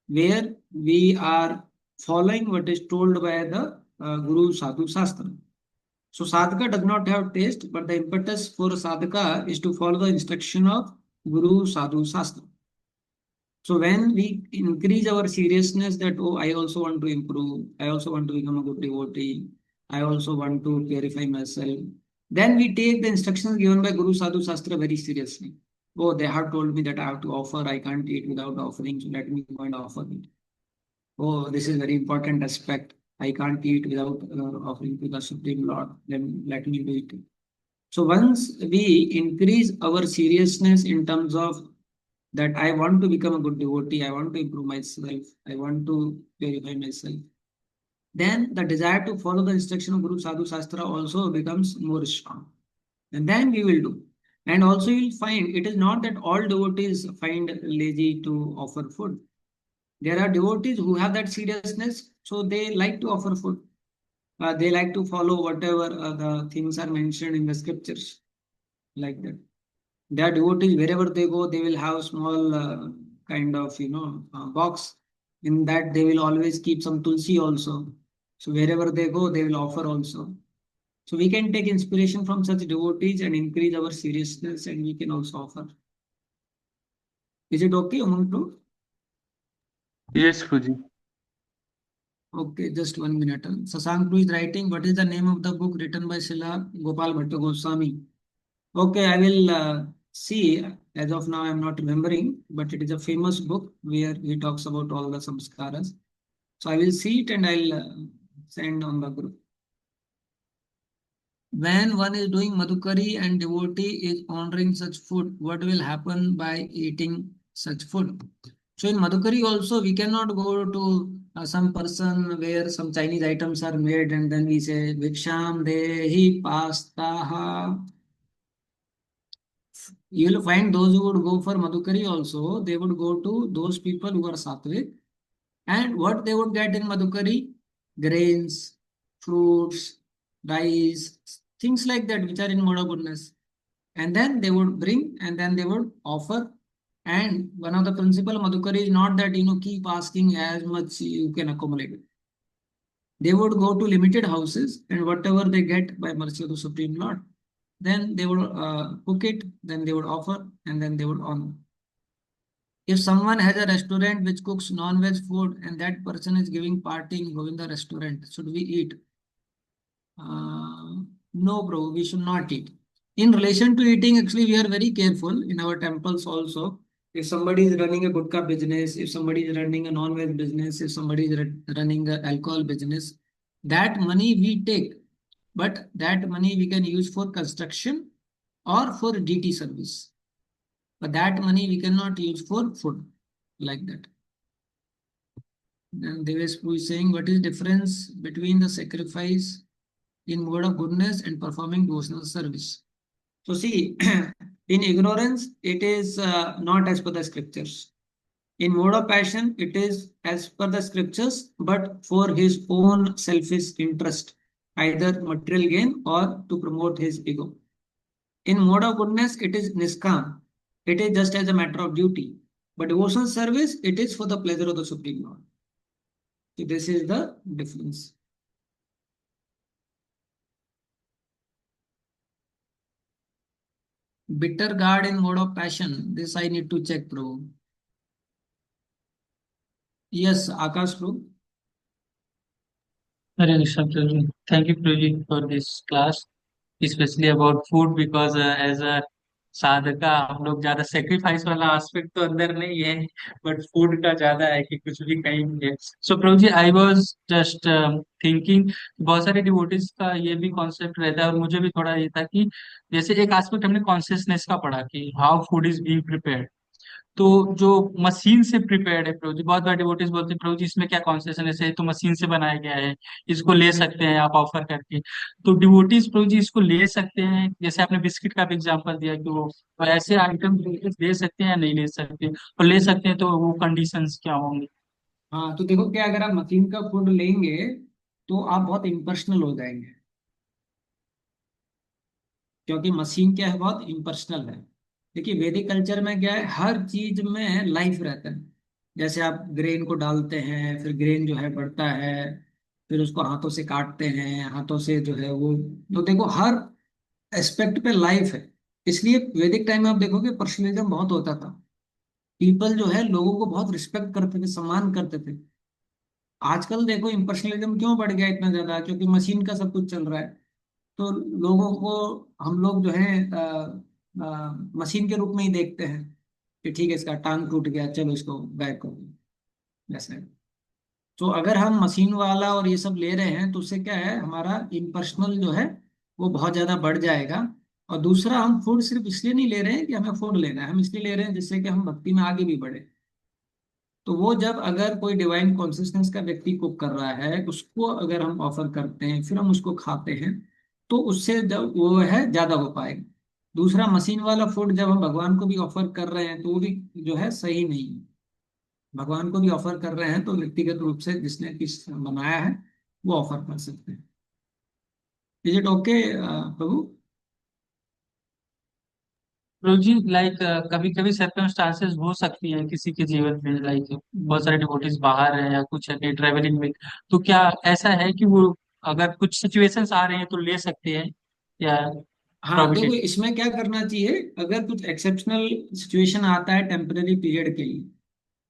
S1: where we are following what is told by the Guru Sadhu Shastra. So sadhaka does not have taste, but the impetus for sadhaka is to follow the instruction of Guru Sadhu Shastra. So when we increase our seriousness that, oh, I also want to improve, I also want to become a good devotee, I also want to purify myself, then we take the instructions given by Guru Sadhu Shastra very seriously. Oh, they have told me that I have to offer, I can't eat without offering, so let me go and offer it. Oh, this is very important aspect. I can't eat without offering to the Supreme Lord, then let me do it. So once we increase our seriousness in terms of that I want to become a good devotee, I want to improve myself, I want to purify myself, then the desire to follow the instruction of Guru Sadhu Shastra also becomes more strong. And then we will do. And also you'll find it is not that all devotees find lazy to offer food. There are devotees who have that seriousness, so they like to offer food. They like to follow whatever the things are mentioned in the scriptures, like that. There are devotees wherever they go, they will have small kind of box. In that they will always keep some tulsi also. So wherever they go, they will offer also. So we can take inspiration from such devotees and increase our seriousness, and we can also offer. Is it okay, Umantu?
S5: Yes, Prabhuji.
S1: Okay, just 1 minute. Sasankru is writing, what is the name of the book written by Srila Gopal Bhatta Goswami? Okay, I will see. As of now, I am not remembering, but it is a famous book where he talks about all the samskaras. So I will see it and I'll send on the group. When one is doing madhukari and devotee is honoring such food, what will happen by eating such food? So in madhukari also, we cannot go to some person where some Chinese items are made and then we say Viksham Dehi Pastaha. You will find those who would go for madhukari also, they would go to those people who are sattvic. And what they would get in madhukari? Grains, fruits, rice, things like that, which are in mode of goodness. And then they would bring and then they would offer. And one of the principle of madhukari is not that keep asking as much you can accumulate. They would go to limited houses and whatever they get by mercy of the Supreme Lord, then they would cook it, then they would offer, and then they would honor. If someone has a restaurant which cooks non-veg food and that person is giving party in Govinda restaurant, should we eat? No, bro, we should not eat. In relation to eating, actually, we are very careful in our temples also. If somebody is running a gutka business, if somebody is running a non-veg business, if somebody is running a alcohol business, that money we take, but that money we can use for construction or for DT service. But that money we cannot use for food like that. And Devesh is saying, what is difference between the sacrifice in mode of goodness and performing devotional service? So see, in ignorance, it is not as per the scriptures. In mode of passion, it is as per the scriptures, but for his own selfish interest, either material gain or to promote his ego. In mode of goodness, it is niskam. It is just as a matter of duty. But devotional service, it is for the pleasure of the Supreme Lord. So this is the difference. Bitter gourd in mode of passion. This I need to check, bro. Yes, Akash, bro.
S6: Hare Krishna, Prabhuji. Thank you, Prabhuji, for this class, especially about food, because as a sadhaka हम लोग ज्यादा sacrifice वाला aspect तो अंदर नहीं है, but food का ज्यादा है कि कुछ भी कहीं भी है. सो प्रभु जी, आई वाज जस्ट थिंकिंग, बहुत सारे डिवोटीज का ये भी कॉन्सेप्ट रहता है, और मुझे भी थोड़ा ये था कि जैसे एक एस्पेक्ट हमने कॉन्शियसनेस का पढ़ा कि how food is being prepared. तो जो मशीन से प्रिपेयर्ड है प्रभु जी, बहुत बार डिवोटीज बोलते हैं प्रभु जी इसमें क्या कॉन्सेशन है, तो मशीन से बनाया गया है, इसको ले सकते हैं आप ऑफर करके. तो डिवोटीज प्रभु जी इसको ले सकते हैं, जैसे आपने बिस्किट का भी एग्जांपल दिया कि वो ऐसे आइटम ले सकते हैं या नहीं ले सकते, और ले सकते हैं तो वो कंडीशंस क्या होंगे.
S1: हाँ, तो देखो क्या, अगर आप मशीन का फूड लेंगे तो आप बहुत इम्पर्सनल हो जाएंगे, क्योंकि मशीन क्या है, बहुत इम्पर्सनल है. देखिए वैदिक कल्चर में क्या है, हर चीज में लाइफ रहता है. जैसे आप ग्रेन को डालते हैं, फिर ग्रेन जो है बढ़ता है, फिर उसको हाथों से काटते हैं, हाथों से जो है वो, तो देखो हर एस्पेक्ट पे लाइफ है. इसलिए वैदिक टाइम में आप देखोगे पर्सनलिज्म बहुत होता था. पीपल जो है लोगों को बहुत रिस्पेक्ट करते थे, सम्मान करते थे. आजकल देखो इम्पर्सनलिज्म क्यों बढ़ गया इतना ज्यादा, क्योंकि मशीन का सब कुछ चल रहा है. तो लोगों को हम लोग जो है मशीन के रूप में ही देखते हैं कि ठीक है इसका टांग टूट गया, चलो इसको गायब कर दो, ऐसा है. तो अगर हम मशीन वाला और ये सब ले रहे हैं तो उससे क्या है, हमारा इम्पर्सनल जो है वो बहुत ज्यादा बढ़ जाएगा. और दूसरा, हम फूड सिर्फ इसलिए नहीं ले रहे हैं कि हमें फूड लेना है, हम इसलिए ले रहे हैं जिससे कि हम भक्ति में आगे भी बढ़े. तो वो जब अगर कोई डिवाइन कॉन्सियसनेस का व्यक्ति कुक कर रहा है, उसको अगर हम ऑफर करते हैं, फिर हम उसको खाते हैं, तो उससे जब वो है ज्यादा हो पाएगा. दूसरा मशीन वाला फूड जब हम भगवान को भी ऑफर कर रहे हैं तो वो भी जो है सही नहीं है। भगवान को भी ऑफर कर रहे हैं तो व्यक्तिगत रूप से जिसने किस बनाया है वो ऑफर कर सकते हैं। इज इट ओके प्रभु?
S6: रोजी लाइक कभी कभी सर्कमस्टांसेस हो सकती है किसी के जीवन में, लाइक बहुत सारे डिवोटीज बाहर हैं या कुछ है ट्रेवलिंग में, तो क्या ऐसा है कि वो अगर कुछ सिचुएशंस आ रहे हैं तो ले सकते हैं या
S1: हाँ देखो,
S6: प्रोहिबिटेड?
S1: इसमें क्या करना चाहिए, अगर कुछ एक्सेप्शनल सिचुएशन आता है टेम्पररी पीरियड के लिए,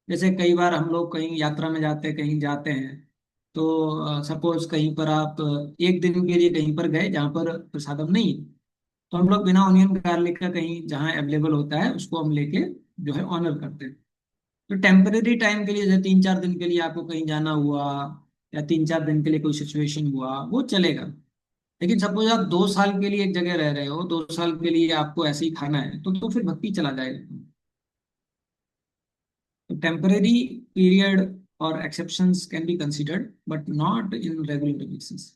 S1: जैसे कई बार हम लोग कहीं यात्रा में जाते हैं, कहीं जाते हैं, तो सपोज कहीं पर आप एक दिन के लिए कहीं पर गए जहाँ पर प्रसादम नहीं है, तो हम लोग बिना ऑनियन गार्लिक का कहीं जहाँ अवेलेबल होता है उसको हम लेके जो है ऑनर करते हैं। तो टेम्परेरी टाइम के लिए, जैसे 3-4 दिन के लिए आपको कहीं जाना हुआ या 3-4 दिन के लिए कोई सिचुएशन हुआ, वो चलेगा। लेकिन सपोज आप 2 साल के लिए एक जगह रह रहे हो, 2 साल के लिए आपको ऐसे ही खाना है, तो फिर भक्ति चला जाएगा। तो टेम्परेरी पीरियड और exceptions can be considered but not in regular basis.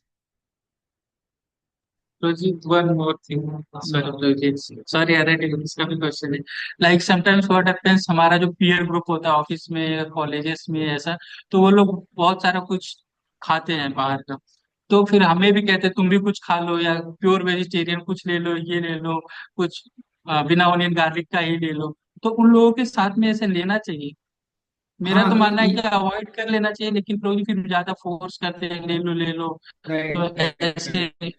S6: Roji, one more thing. Sorry, Roji. Sorry, अरे नहीं, इसका भी क्वेश्चन है। Like sometimes what happens, हमारा जो पीयर ग्रुप होता है ऑफिस में या कॉलेजेस में ऐसा, तो वो लोग बहुत सारा कुछ खाते हैं बाहर का, तो फिर हमें भी कहते हैं तुम भी कुछ खा लो या प्योर वेजिटेरियन कुछ ले लो, ये ले लो कुछ, बिना ऑनियन गार्लिक का ही ले लो। तो उन लोगों के साथ में ऐसे लेना चाहिए? मेरा
S1: हाँ
S6: तो
S1: तो
S6: मानना है कि अवॉइड कर लेना चाहिए, लेकिन लोग फिर ज्यादा फोर्स करते हैं ले लो ले लो, तो
S1: राइट राइट
S6: ऐसे।
S1: राइट।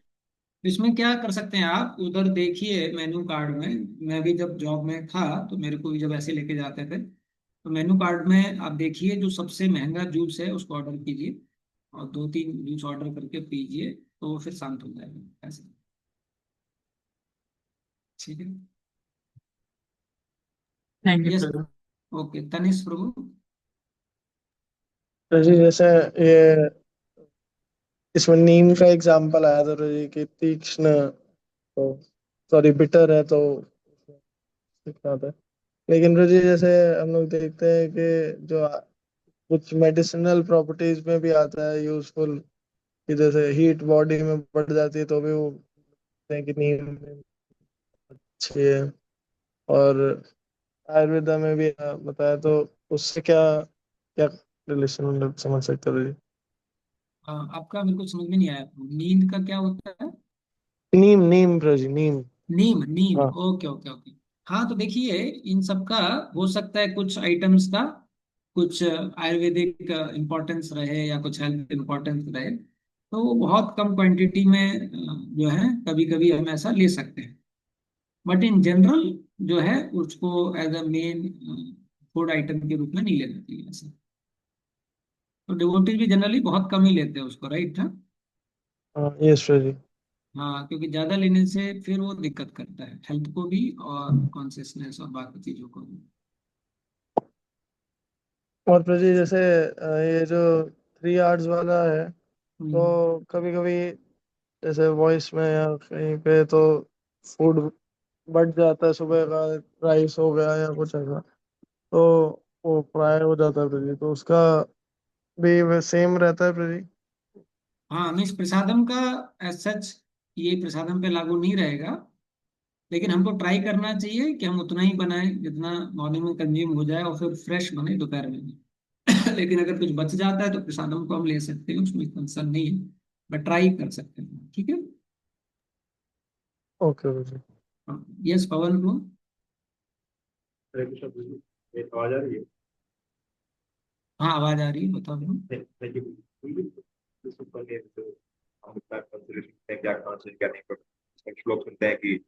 S1: इसमें क्या कर सकते हैं, आप उधर देखिए मेन्यू कार्ड में। मैं भी जब जॉब में था तो मेरे को भी जब ऐसे लेके जाते थे, तो मेन्यू कार्ड में आप देखिए जो सबसे महंगा जूस है उसको ऑर्डर कीजिए और 2-3 जूस ऑर्डर करके पीजिए, तो वो फिर शांत हो जाएगा ऐसे। ठीक है।
S6: Thank you
S1: yes.
S6: Sir.
S1: Okay, Tanish Prabhu.
S7: तो जी जैसे ये इसमें नीम का एग्जाम्पल आया था तो जी कि तीक्ष्ण, तो सॉरी बिटर है तो क्या होता है। लेकिन तो जी जैसे हम लोग देखते हैं कि जो कुछ मेडिसिनल प्रॉपर्टीज में भी आता है यूजफुल, कि जैसे हीट बॉडी में बढ़ जाती है तो भी वो कहते हैं कि नीम अच्छी है। और आयुर्वेदा में भी बताया, तो उससे क्या क्या रिलेशन मतलब समझ सकते हो जी?
S1: आपका मेरे को समझ में नहीं आया, नींद का क्या होता है?
S7: नीम नीम प्रजी नीम।
S1: नीम, नीम,
S7: हाँ।
S1: Okay okay okay. हाँ तो देखिए, इन सब का हो सकता है कुछ आइटम्स का कुछ आयुर्वेदिक इम्पोर्टेंस रहे या कुछ हेल्थ इम्पोर्टेंस रहे, तो वो बहुत कम क्वांटिटी में जो है कभी कभी हम ऐसा ले सकते हैं। बट इन जनरल जो है उसको as a main food item के रूप में नहीं लेना चाहिए ऐसा। तो डिवोटीज भी जनरली बहुत कम ही लेते हैं उसको, राइट? हाँ।
S7: हाँ यस प्रजी।
S1: हाँ, क्योंकि ज्यादा लेने से फिर वो दिक्कत करता है हेल्थ को भी और कॉन्शियसनेस और बाकी चीजों को भी।
S7: और प्रजी जैसे ये जो 3 आवर्स वाला है,
S1: हम्म।
S7: तो कभी कभी जैसे वॉइस में या कहीं पे तो फूड बढ़ जाता है, सुबह का राइस हो गया या कुछ ऐसा, तो वो फ्राई हो जाता है प्रजी, तो उसका भी सेम रहता है प्रजी?
S1: हाँ, मीन्स प्रसादम का एज सच ये प्रसादम पे लागू नहीं रहेगा, लेकिन हमको ट्राई करना चाहिए कि हम उतना ही बनाएं जितना मॉर्निंग में कंज्यूम हो जाए और फिर फ्रेश बने दोपहर में भी। लेकिन अगर कुछ बच जाता है तो प्रसादम को हम ले सकते हैं, उसमें कंसर्न नहीं है, बट ट्राई कर सकते हैं। ठीक है।
S7: ओके प्रजी।
S1: यस पवन को।
S8: हरे कृष्ण प्रभु, मेरी आवाज आ रही है?
S1: हाँ आवाज आ रही है, बताओ bro।
S8: Thank you. इस ऊपर के जो हम इतना कंसिडरेशन करते हैं क्या खाना चाहिए क्या नहीं, पर कुछ लोग सुनते हैं कि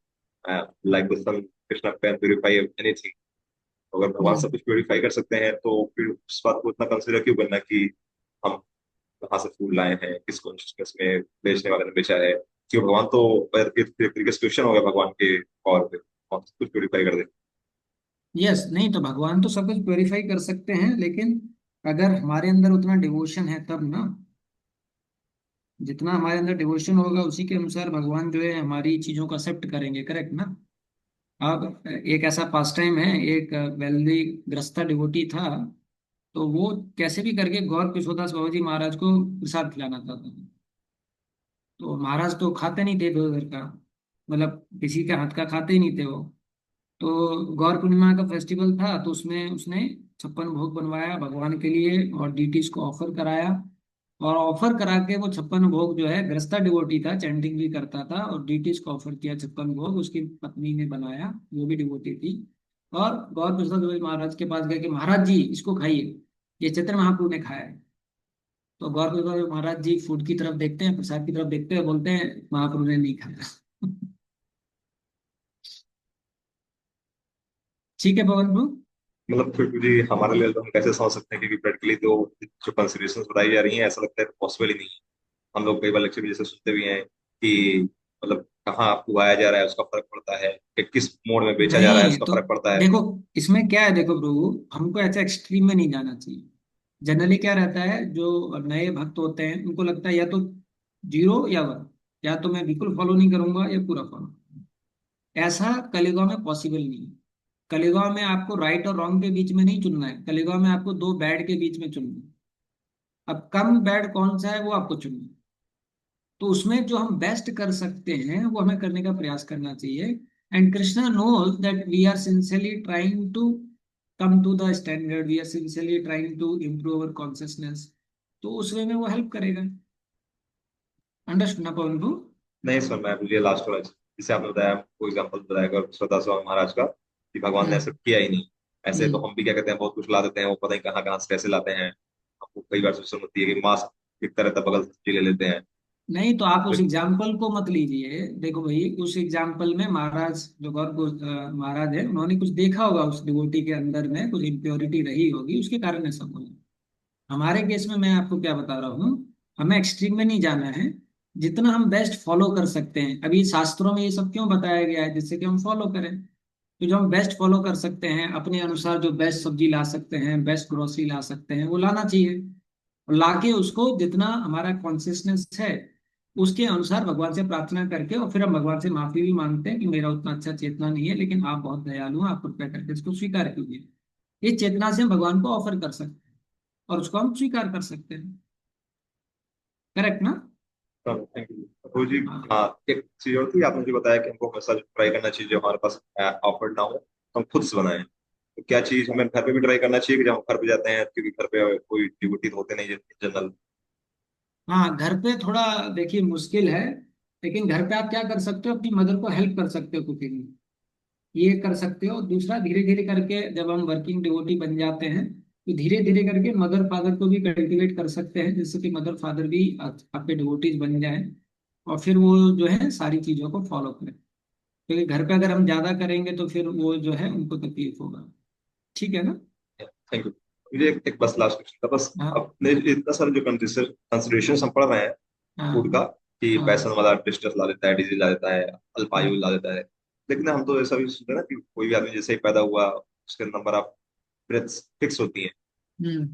S8: like the sun Krishna can purify anything. अगर भगवान सब
S1: हम्म।
S8: कुछ प्यूरिफाई कर सकते हैं तो फिर उस बात को इतना कंसिडर क्यों करना कि हम कहाँ से फूल लाए हैं, किस कॉन्शियसनेस में बेचने वाले ने बेचा है। क्यों भगवान तो तरीके से क्वेश्चन हो गया भगवान के और पे भगवान सब कुछ प्यूरिफाई कर दे।
S1: यस, नहीं तो भगवान तो सब कुछ प्योरीफाई कर सकते हैं, लेकिन अगर हमारे अंदर उतना डिवोशन है तब ना। जितना हमारे अंदर डिवोशन होगा उसी के अनुसार भगवान जो है हमारी चीजों को एक्सेप्ट करेंगे, करेक्ट ना? अब एक ऐसा पास टाइम है, एक वेल्दी गृहस्थ डिवोटी था, तो वो कैसे भी करके गौर किशोरदास बाबा जी महाराज को प्रसाद खिलाना चाहता था। तो महाराज तो खाते नहीं थे इधर उधर का, मतलब किसी के हाथ का खाते ही नहीं थे वो। तो गौर पूर्णिमा का फेस्टिवल था, तो उसमें उसने 56 भोग बनवाया भगवान के लिए और डीटीज को ऑफर कराया। और ऑफर करा के वो 56 भोग जो है, गृहस्था डिवोटी था, चैंटिंग भी करता था, और डीटीज को ऑफर किया 56 भोग, उसकी पत्नी ने बनाया, वो भी डिवोटी थी। और गौर प्रसाद महाराज के पास गए कि महाराज जी इसको खाइए, ये चैतन्य महाप्रभु ने खाया है। तो गौर प्रसाद महाराज जी फूड की तरफ देखते हैं, प्रसाद की तरफ देखते हैं, बोलते हैं महाप्रभु ने नहीं खाया। ठीक है पवन प्रभु।
S8: मतलब फिर जी हमारे लिए तो हम कैसे समझ सकते हैं, क्योंकि प्रैक्टिकली तो जो कंसिडरेशन बताई जा रही हैं ऐसा लगता है पॉसिबल ही नहीं है। हम लोग कई बार लेक्चर में जैसे सुनते भी हैं कि मतलब कहाँ उगाया जा रहा है उसका फर्क पड़ता है, कि किस मोड में बेचा जा रहा है
S1: नहीं
S8: उसका
S1: तो
S8: फर्क पड़ता है।
S1: देखो, इसमें क्या है, देखो प्रभु, हमको ऐसे एक्सट्रीम में नहीं जाना चाहिए। जनरली क्या रहता है, जो नए भक्त होते हैं उनको लगता है या तो 0 या 1, या तो मैं बिल्कुल फॉलो नहीं करूंगा या पूरा फॉलो। ऐसा कलियुग में पॉसिबल नहीं है। कलियुग में आपको राइट और रॉन्ग के बीच में नहीं चुनना है, कलियुग में आपको दो बैड के बीच में चुनना है। अब कम बैड कौन सा है वो आपको चुनना है। तो उसमें जो हम बेस्ट कर सकते हैं वो हमें करने का प्रयास करना चाहिए। And Krishna knows that we are sincerely trying to come to the standard, we are sincerely trying to improve our consciousness. तो उस वे में वो हेल्प करेगा। अंडरस्टूड ना पवन को?
S8: नहीं सर, मैं मुझे लास्ट वाला जिसे आपने बताया, वो एग्जाम्पल बताया श्रद्धा स्वामी महाराज का, कि भगवान ने
S1: हम्म।
S8: एक्सेप्ट किया ही नहीं। ऐसे तो
S1: हम्म।
S8: हम भी क्या कहते हैं, बहुत कुछ ला देते हैं, वो पता नहीं कहाँ कहाँ से कैसे लाते हैं। हमको कई बार सोचना होती है कि मास्क दिखता रहता है, बगल से सब्जी ले लेते हैं।
S1: नहीं तो आप उस
S8: तो
S1: एग्जाम्पल को मत लीजिए। देखो भाई, उस एग्जाम्पल में महाराज जो महाराज है, उन्होंने कुछ देखा होगा उस डिवोटी के अंदर में कुछ इम्प्योरिटी रही होगी, उसके कारण ऐसा हुआ। हमारे केस में मैं आपको क्या बता रहा हूँ, हमें एक्सट्रीम में नहीं जाना है। जितना हम बेस्ट फॉलो कर सकते हैं, अभी शास्त्रों में ये सब क्यों बताया गया है, जिससे कि हम फॉलो करें। तो जो हम बेस्ट फॉलो कर सकते हैं अपने अनुसार, जो बेस्ट सब्जी ला सकते हैं, बेस्ट ग्रोसरी ला सकते हैं, वो लाना चाहिए। और लाके उसको जितना हमारा कॉन्सियसनेस है उसके अनुसार भगवान से प्रार्थना करके, और फिर हम भगवान से माफी भी मांगते हैं कि मेरा उतना अच्छा चेतना नहीं है, लेकिन आप बहुत दयालु हैं, आप कृपया करके इसको स्वीकार कीजिए। इस चेतना से हम भगवान को ऑफर कर सकते हैं और उसको हम स्वीकार कर सकते हैं। करेक्ट ना?
S8: थैंक यू तो जी।
S1: हाँ।
S8: हाँ, एक चीज और थी, आपने जो बताया कि हमको हमेशा ट्राई करना चाहिए जो हमारे पास ऑफर्ड ना हो तो हम खुद से बनाएं। तो क्या चीज हमें घर पे भी ट्राई करना चाहिए, कि जब हम घर पे जाते हैं, क्योंकि घर पे कोई डिवोटी होते नहीं जनरल।
S1: हाँ, घर पे थोड़ा देखिए मुश्किल है, लेकिन घर पे आप क्या कर सकते हो, अपनी मदर को हेल्प कर सकते हो कुकिंग में। ये कर सकते हो। दूसरा, धीरे धीरे करके जब हम वर्किंग डिवोटी बन जाते हैं तो धीरे धीरे करके मदर फादर को भी कल्टिवेट कर सकते हैं, जिससे कि मदर फादर भी आपके डिवोटीज बन जाएं, और फिर वो जो है सारी चीजों को फॉलो करें। क्योंकि घर पे अगर हम ज्यादा करेंगे तो फिर वो जो है उनको तकलीफ होगा। ठीक है ना?
S8: Thank you. मुझे एक बस लास्ट क्वेश्चन था बस।
S1: हाँ।
S8: अपने इतना सारा जो कंसिडरेशन हम पढ़ रहे हैं फूड का,
S1: हाँ।
S8: कि पैसन
S1: हाँ।
S8: वाला डिस्ट्रेस ला देता है, डिजीज ला देता है, अल्पायु
S1: हाँ।
S8: ला देता है। लेकिन हम तो ऐसा भी सुनते हैं ना कि कोई भी आदमी जैसे ही पैदा हुआ उसके नंबर ऑफ ब्रेथ्स फिक्स होती हैं।
S1: हम्म।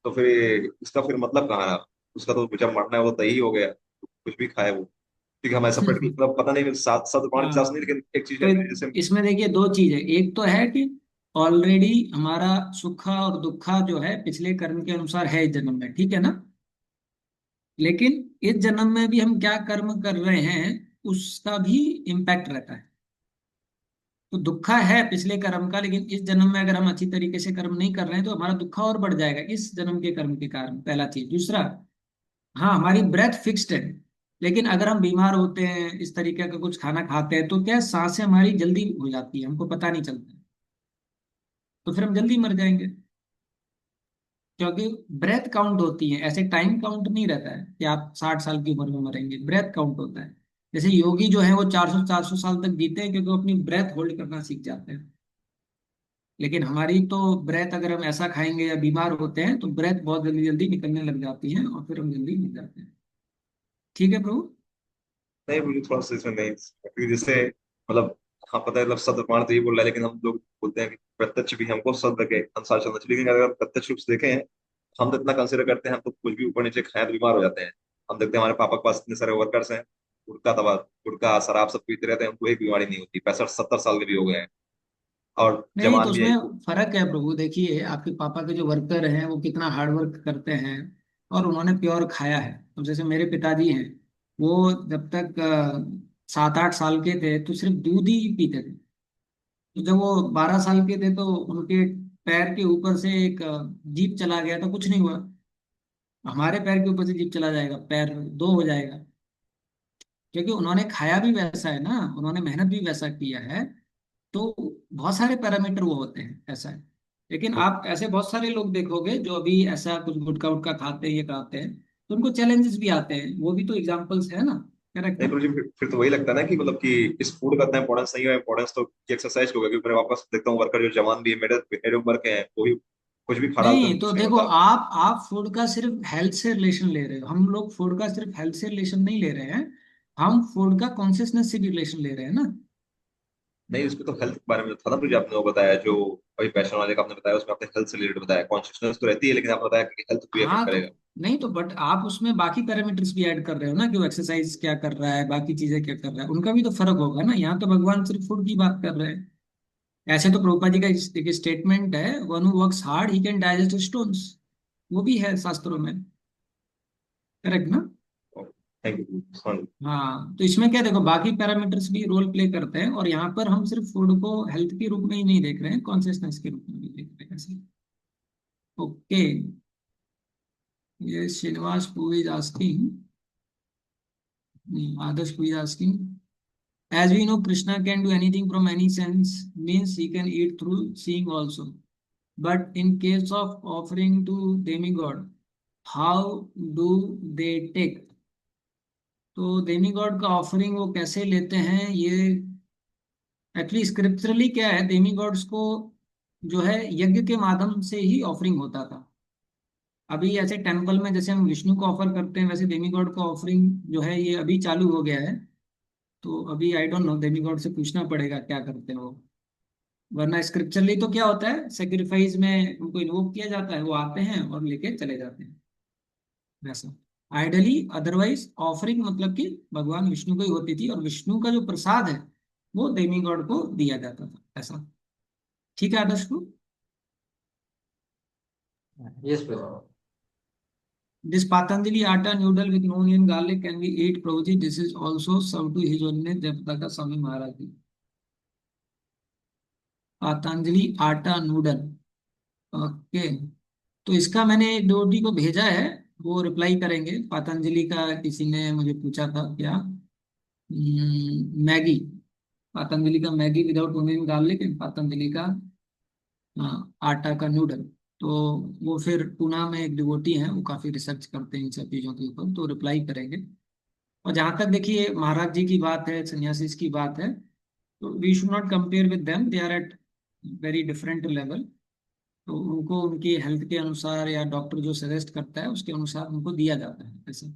S8: तो फिर इसका फिर मतलब कहाँ रहा? उसका तो जब मरना है वो तय ही हो गया, तो कुछ भी खाए वो। क्योंकि हम ऐसा प्रैक्टिकल मतलब पता नहीं, सात सात प्रमाण के साथ नहीं,
S1: हाँ,
S8: लेकिन एक चीज
S1: तो
S8: है कि जैसे
S1: इसमें देखिए दो चीज है। एक तो है कि ऑलरेडी हमारा सुखा और दुखा जो है पिछले कर्म के अनुसार है इस जन्म में, ठीक है ना? लेकिन इस जन्म में भी हम क्या कर्म कर रहे हैं उसका भी इम्पैक्ट रहता है। तो दुखा है पिछले कर्म का, लेकिन इस जन्म में अगर हम अच्छी तरीके से कर्म नहीं कर रहे हैं तो हमारा दुखा और बढ़ जाएगा इस जन्म के कर्म के कारण, पहला चीज। दूसरा, हाँ, हमारी ब्रेथ फिक्स्ड है, लेकिन अगर हम बीमार होते हैं, इस तरीके का कुछ खाना खाते हैं, तो क्या सांसें हमारी जल्दी हो जाती है, हमको पता नहीं चलता, तो फिर हम जल्दी मर जाएंगे। क्योंकि ब्रेथ काउंट होती है, ऐसे टाइम काउंट नहीं रहता है कि आप 60 साल की उम्र में मरेंगे, ब्रेथ काउंट होता है। जैसे योगी जो है वो 400 400 साल तक जीते हैं, क्योंकि वो अपनी ब्रेथ होल्ड करना सीख जाते हैं। लेकिन हमारी तो ब्रेथ, अगर हम ऐसा खाएंगे या बीमार होते हैं तो ब्रेथ बहुत जल्दी जल्दी निकलने लग जाती है और फिर हम जल्दी मर जाते हैं। ठीक है प्रभु?
S8: नहीं, मुझे थोड़ा सा इसमें नहीं, क्योंकि जैसे मतलब हाँ पता है, मतलब शब्द प्रमाण तो ये बोल रहा है, लेकिन हम लोग बोलते हैं कि प्रत्यक्ष भी हमको शब्द के अनुसार चलना चाहिए। लेकिन अगर हम प्रत्यक्ष रूप से देखें, हम तो इतना कंसिडर करते हैं, हम तो कुछ भी ऊपर नीचे खाएं तो बीमार हो जाते हैं। हम देखते हैं हमारे पापा के पास इतने सारे वर्कर्स हैं, गुटखा तबा गुटखा शराब सब पीते रहते हैं, उनको एक बीमारी नहीं होती, 65 70 साल के भी हो गए हैं, और
S1: नहीं तो
S8: जवान भी है।
S1: उसमें फर्क है प्रभु। देखिए, आपके पापा के जो वर्कर हैं वो कितना हार्ड वर्क करते हैं और उन्होंने प्योर खाया है। अब जैसे मेरे पिताजी हैं, वो जब तक 7-8 साल के थे तो सिर्फ दूध ही पीते थे। तो जब वो 12 साल के थे तो उनके पैर के ऊपर से एक जीप चला गया तो कुछ नहीं हुआ। हमारे पैर के ऊपर से जीप चला जाएगा, पैर दो हो जाएगा। क्योंकि उन्होंने खाया भी वैसा है ना, उन्होंने मेहनत भी वैसा किया है। तो बहुत सारे पैरामीटर वो होते हैं, ऐसा है। लेकिन आप ऐसे बहुत सारे लोग देखोगे जो अभी ऐसा कुछ गुटखा उटखा खाते हैं, ये खाते हैं, तो उनको चैलेंजेस भी आते हैं। वो भी तो एग्जाम्पल्स है ना, करेक्ट
S8: नहीं
S1: ना?
S8: गुरु जी, फिर तो वही लगता है ना कि मतलब कि इस फूड का इतना इंपॉर्टेंस नहीं है, इंपॉर्टेंस तो एक्सरसाइज को होगा। क्योंकि मैं वापस देखता हूँ वर्कर जो जवान भी है, मेरे उम्र के हैं, वो भी कुछ भी खा रहा होता है,
S1: नहीं तो
S8: कुछ नहीं
S1: देखो,
S8: होता।
S1: आप फूड का सिर्फ हेल्थ से रिलेशन ले रहे हो, हम लोग फूड का सिर्फ हेल्थ से रिलेशन नहीं ले रहे हैं। हम फूड का कॉन्शियसनेस से भी रिलेशन ले रहे हैं ना।
S8: नहीं, उसमें तो हेल्थ के बारे में जो था ना मुझे, आपने वो बताया जो अभी पैशन वाले का आपने बताया, उसमें आपने हेल्थ से रिलेटेड बताया। कॉन्शियसनेस तो रहती है, लेकिन आपने बताया कि हेल्थ भी
S1: हाँ
S8: अफेक्ट
S1: तो
S8: करेगा।
S1: नहीं तो बट आप उसमें बाकी पैरामीटर्स भी ऐड कर रहे हो ना, कि वो एक्सरसाइज क्या कर रहा है, बाकी चीजें क्या कर रहा है, उनका भी तो फर्क होगा ना। यहाँ तो भगवान सिर्फ फूड की बात कर रहे हैं। ऐसे तो प्रभुपाद जी का एक स्टेटमेंट है, one who works hard he can digest stones. वो भी है शास्त्रों में, करेक्ट ना?
S8: Thank you.
S1: हाँ तो इसमें क्या देखो, बाकी पैरामीटर्स भी रोल प्ले करते हैं, और यहाँ पर हम सिर्फ फूड को हेल्थ के रूप में ही नहीं देख रहे हैं, कॉन्शियसनेस के रूप में भी देख रहे हैं ऐसे। ओके, ये श्रीनिवास पू इज आस्किंग, आदर्श पू is asking, as we know Krishna can do anything from any sense, means he can eat through seeing also. But in case of offering to demigod, how do they take? तो demigod का offering वो कैसे लेते हैं, ये actually स्क्रिप्चरली क्या है, demigods को जो है यज्ञ के माध्यम से ही ऑफरिंग होता था। अभी ऐसे टेम्पल में जैसे हम विष्णु को ऑफर करते हैं, वैसे डेमीगॉड का ऑफरिंग जो है ये अभी चालू हो गया है। तो अभी आई डोंट नो, डेमीगॉड से पूछना पड़ेगा क्या करते हैं वो। वरना स्क्रिप्चरली तो क्या होता है, सेक्रीफाइस में उनको इन्वोक किया जाता है, वो आते हैं और लेके चले जाते हैं, वैसा आइडली। अदरवाइज ऑफरिंग मतलब कि भगवान विष्णु को ही होती थी, और विष्णु का जो प्रसाद है वो डेमीगॉड को दिया जाता था, ऐसा। ठीक है आदर्श को?
S3: Yes, Prabhuji.
S1: This Patanjali atta noodle with onion garlic can be eat Prabhuji, this is also serve to his holiness देवता का स्वामी महाराज जी। Patanjali atta noodle, okay. तो इसका मैंने एक डिवोटी को भेजा है, वो रिप्लाई करेंगे। पतंजलि का किसी ने मुझे पूछा था क्या, मैगी, पतंजलि का Maggi without onion garlic and Patanjali का आटा का नूडल। तो वो फिर पुणे में एक डिवोटी हैं, वो काफी रिसर्च करते हैं इन सब चीजों के ऊपर, तो रिप्लाई करेंगे। और जहाँ तक देखिए महाराज जी की बात है, सन्यासी की बात है, तो we should not compare with them, they are at very different level. तो उनको उनकी हेल्थ के अनुसार या डॉक्टर जो सजेस्ट करता है उसके अनुसार उनको दिया जाता है ऐसे।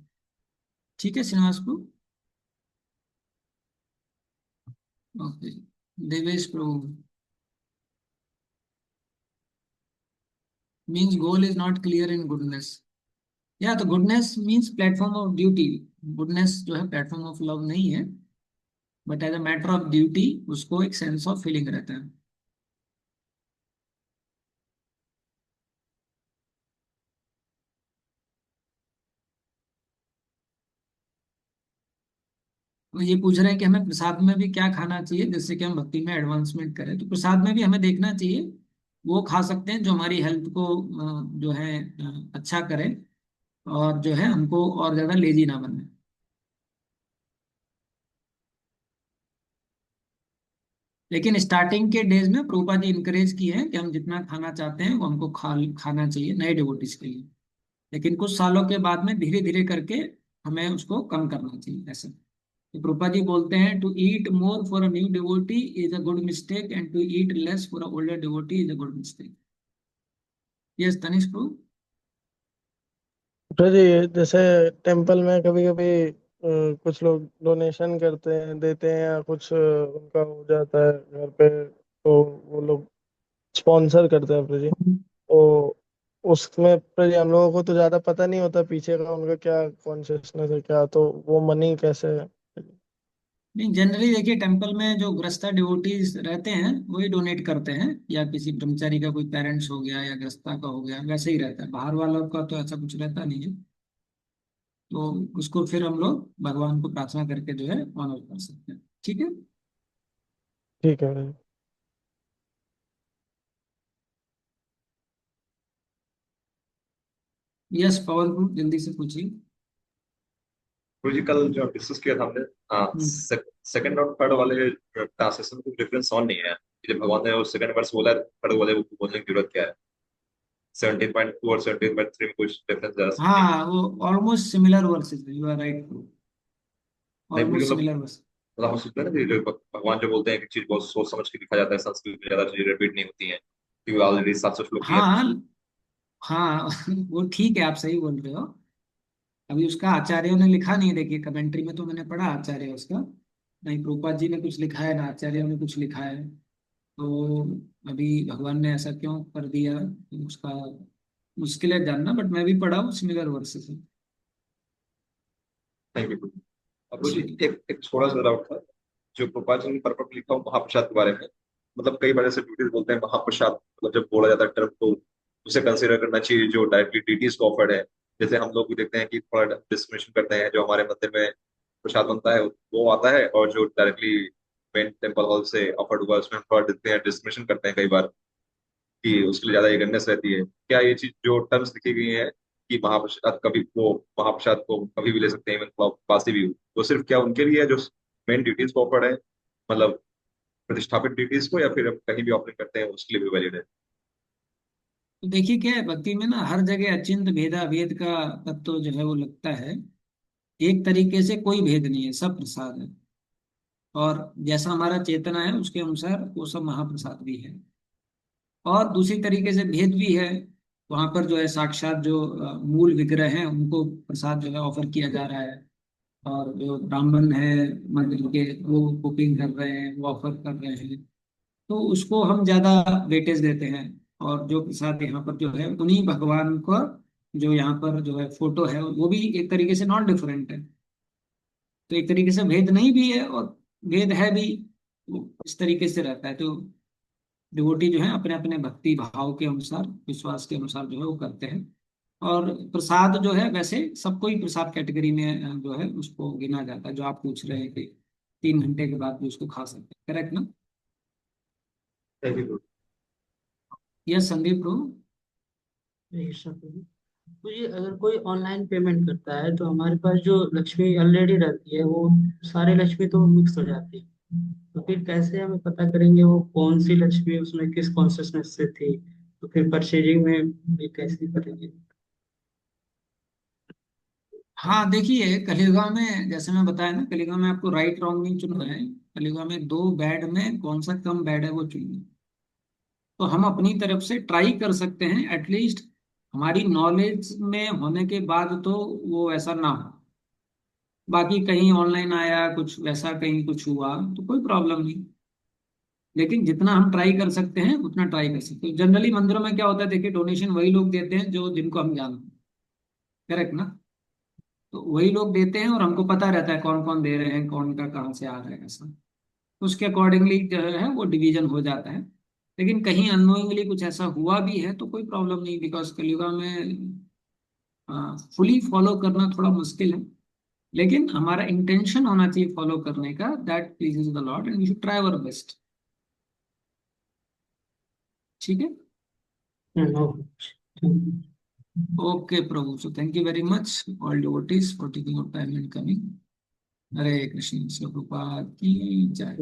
S1: ठीक है श्रीनिवास को, okay. Devesh Prabhu, means goal is not clear in goodness. या तो goodness means platform of duty. Goodness जो है प्लेटफॉर्म ऑफ लव नहीं है, but as a matter of duty उसको एक सेंस ऑफ फीलिंग रहता है। तो ये पूछ रहे हैं कि हमें प्रसाद में भी क्या खाना चाहिए जिससे कि हम भक्ति में एडवांसमेंट करें। तो प्रसाद में भी हमें देखना चाहिए, वो खा सकते हैं जो हमारी हेल्थ को जो है अच्छा करे, और जो है हमको और ज्यादा लेजी ना बनने। लेकिन स्टार्टिंग के डेज में प्रभुपाद जी इंकरेज किए हैं कि हम जितना खाना चाहते हैं वो हमको खाना चाहिए नए डिवोटीज के लिए। लेकिन कुछ सालों के बाद में धीरे धीरे करके हमें उसको कम करना चाहिए ऐसे। तो प्रभुपाद जी बोलते हैं, to eat more for a new devotee is a good mistake, and to eat less for a older devotee is a good mistake. Yes Tanish Prabhu.
S7: तो जी, जैसे टेम्पल में कभी कभी कुछ लोग डोनेशन करते हैं, देते हैं, या कुछ उनका हो जाता है घर पे, तो वो लोग स्पॉन्सर करते हैं प्रजी। तो उसमें प्रजी हम लोगों को तो ज्यादा पता नहीं होता पीछे का उनका क्या कॉन्शियसनेस है, क्या तो वो मनी कैसे।
S1: नहीं जनरली देखिए, टेम्पल में जो गृहस्था डिवोटीज रहते हैं वही डोनेट करते हैं, या किसी ब्रह्मचारी का कोई पेरेंट्स हो गया या गृहस्था का हो गया, वैसे ही रहता है। बाहर वालों का तो ऐसा कुछ रहता नहीं है। तो उसको फिर हम लोग भगवान को प्रार्थना करके जो है ऑनर कर सकते हैं। ठीक है।
S7: ठीक है प्रभु।
S1: यस पवन जल्दी से पूछिए।
S8: गुरुजी कल जो डिस्कस किया था हमने,
S1: हम्म।
S8: सेकंड और थर्ड वाले ट्रांसलेशन में कुछ डिफरेंस ऑन नहीं है। जब भगवान ने सेकंड वर्स बोला है, थर्ड वाले को बोलने की जरूरत क्या है? 17.2 और 17.3 में कुछ डिफरेंस ज्यादा नहीं है।
S1: हाँ वो almost similar verses, you are right,
S8: नहीं क्योंकि
S1: ऑलमोस्ट सिमिलर वर्स।
S8: मतलब हम सोचते हैं ना कि जो भगवान जो बोलते हैं कि चीज बहुत सोच समझ के लिखा जाता है, संस्कृत में ज्यादा चीजें रिपीट नहीं होती हैं क्योंकि ऑलरेडी 700 श्लोक किया।
S1: हाँ हाँ वो ठीक है, आप सही बोल रहे हो। अभी उसका आचार्यों ने लिखा नहीं है, देखिए कमेंट्री में तो मैंने पढ़ा आचार्य उसका, नहीं प्रभुपाद जी ने कुछ लिखा है ना आचार्यों ने कुछ लिखा है। तो अभी भगवान ने ऐसा क्यों कर दिया उसका मुश्किल है जानना, बट मैं भी पढ़ा हूँ सिमिलर वर्सेस है।
S8: Thank you. अब मुझे
S1: ठीक।
S8: एक छोटा सा
S1: हाँ
S8: डाउट था। जो प्रपाचन ने पर्पट लिखा हो महाप्रसाद के बारे में, मतलब कई बार ऐसे ड्यूटीज बोलते हैं महाप्रसाद, मतलब जब बोला जाता है टर्म तो उसे कंसिडर करना चाहिए जो डायरेक्टली डीटीज को ऑफर्ड है। जैसे हम लोग भी देखते हैं कि थोड़ा डिस्क्रिमिनेशन करते हैं, जो हमारे मंदिर में प्रसाद बनता है वो आता है, और जो डायरेक्टली मेन टेम्पल हॉल से ऑफर्ड हुआ उसमें हम थोड़ा देखते हैं डिस्क्रिमिनेशन करते हैं कई बार, कि उसके लिए ज्यादा eagerness रहती है। क्या ये चीज जो टर्म्स लिखी गई है कि महाप्रसाद कभी वो महाप्रसाद को कभी भी ले सकते हैं, इवन बासी भी हो, वो सिर्फ क्या उनके लिए है जो मेन ड्यूटीज को ऑफर्ड है, मतलब प्रतिष्ठापित ड्यूटीज को, या फिर हम कहीं भी ऑपरेट करते हैं उसके लिए भी वैलिड है?
S1: तो देखिए क्या है, भक्ति में ना हर जगह अचिंत भेदा भेद का तत्व जो है वो लगता है। एक तरीके से कोई भेद नहीं है, सब प्रसाद है। और जैसा हमारा चेतना है उसके अनुसार वो सब महाप्रसाद भी है। और दूसरी तरीके से भेद भी है, वहां पर जो है साक्षात जो मूल विग्रह हैं उनको प्रसाद जो है ऑफर किया जा रहा है। और जो ब्राह्मण है मंदिर के वो कुकिंग कर रहे हैं, वो ऑफर कर रहे हैं, तो उसको हम ज्यादा वेटेज देते हैं। और जो प्रसाद यहाँ पर जो है उन्हीं भगवान को, जो यहाँ पर जो है फोटो है वो भी एक तरीके से नॉन डिफरेंट है। तो एक तरीके से भेद नहीं भी है और भेद है भी, तो इस तरीके से रहता है। तो डिवोटी जो है अपने अपने भक्ति भाव के अनुसार विश्वास के अनुसार जो है वो करते हैं। और प्रसाद जो है वैसे सबको ही प्रसाद कैटेगरी में जो है उसको गिना जाता है, जो आप पूछ रहे हैं कि 3 घंटे के बाद भी उसको खा सकते हैं, करेक्ट ना?
S8: Thank you.
S1: Yes Sandeep bro.
S6: यही सब है। तो ये अगर कोई ऑनलाइन पेमेंट करता है तो हमारे पास जो लक्ष्मी ऑलरेडी रहती है वो सारे लक्ष्मी तो मिक्स हो जाती है। तो फिर कैसे हमें पता करेंगे वो कौन सी लक्ष्मी उसमें किस कॉन्शियसनेस से थी? तो फिर परचेजिंग में भी कैसे करेंगे?
S1: हाँ देखिए कलियुगा में जैसे मैं बताया ना, कलियुगा में आपको राइट रॉन्ग नहीं चुनना है। कलियुगा में दो बैड में कौन सा कम बैड है वो चुनिए। तो हम अपनी तरफ से ट्राई कर सकते हैं एटलीस्ट, हमारी नॉलेज में होने के बाद तो वो ऐसा ना हो। बाकी कहीं ऑनलाइन आया कुछ वैसा, कहीं कुछ हुआ तो कोई प्रॉब्लम नहीं। लेकिन जितना हम ट्राई कर सकते हैं उतना ट्राई कर सकते हैं। जनरली मंदिरों में क्या होता है, देखिए डोनेशन वही लोग देते हैं जो जिनको हम जानते हैं, करेक्ट ना? तो वही लोग देते हैं और हमको पता रहता है कौन कौन दे रहे हैं, कौन का कहाँ से आ रहा है ऐसा। उसके अकॉर्डिंगली जो है वो डिवीजन हो जाता है। लेकिन कहीं अननोइंगली कुछ ऐसा हुआ भी है तो कोई प्रॉब्लम नहीं, बिकॉज कलियुगा में फुली फॉलो करना थोड़ा मुश्किल है। लेकिन हमारा इंटेंशन होना चाहिए फॉलो करने का, that pleases the lord and we should try our best. ठीक है।
S6: Okay.
S1: Okay Prabhu, so thank you very much all devotees for taking out time and coming. Hare Krishna, Prabhupada की जय।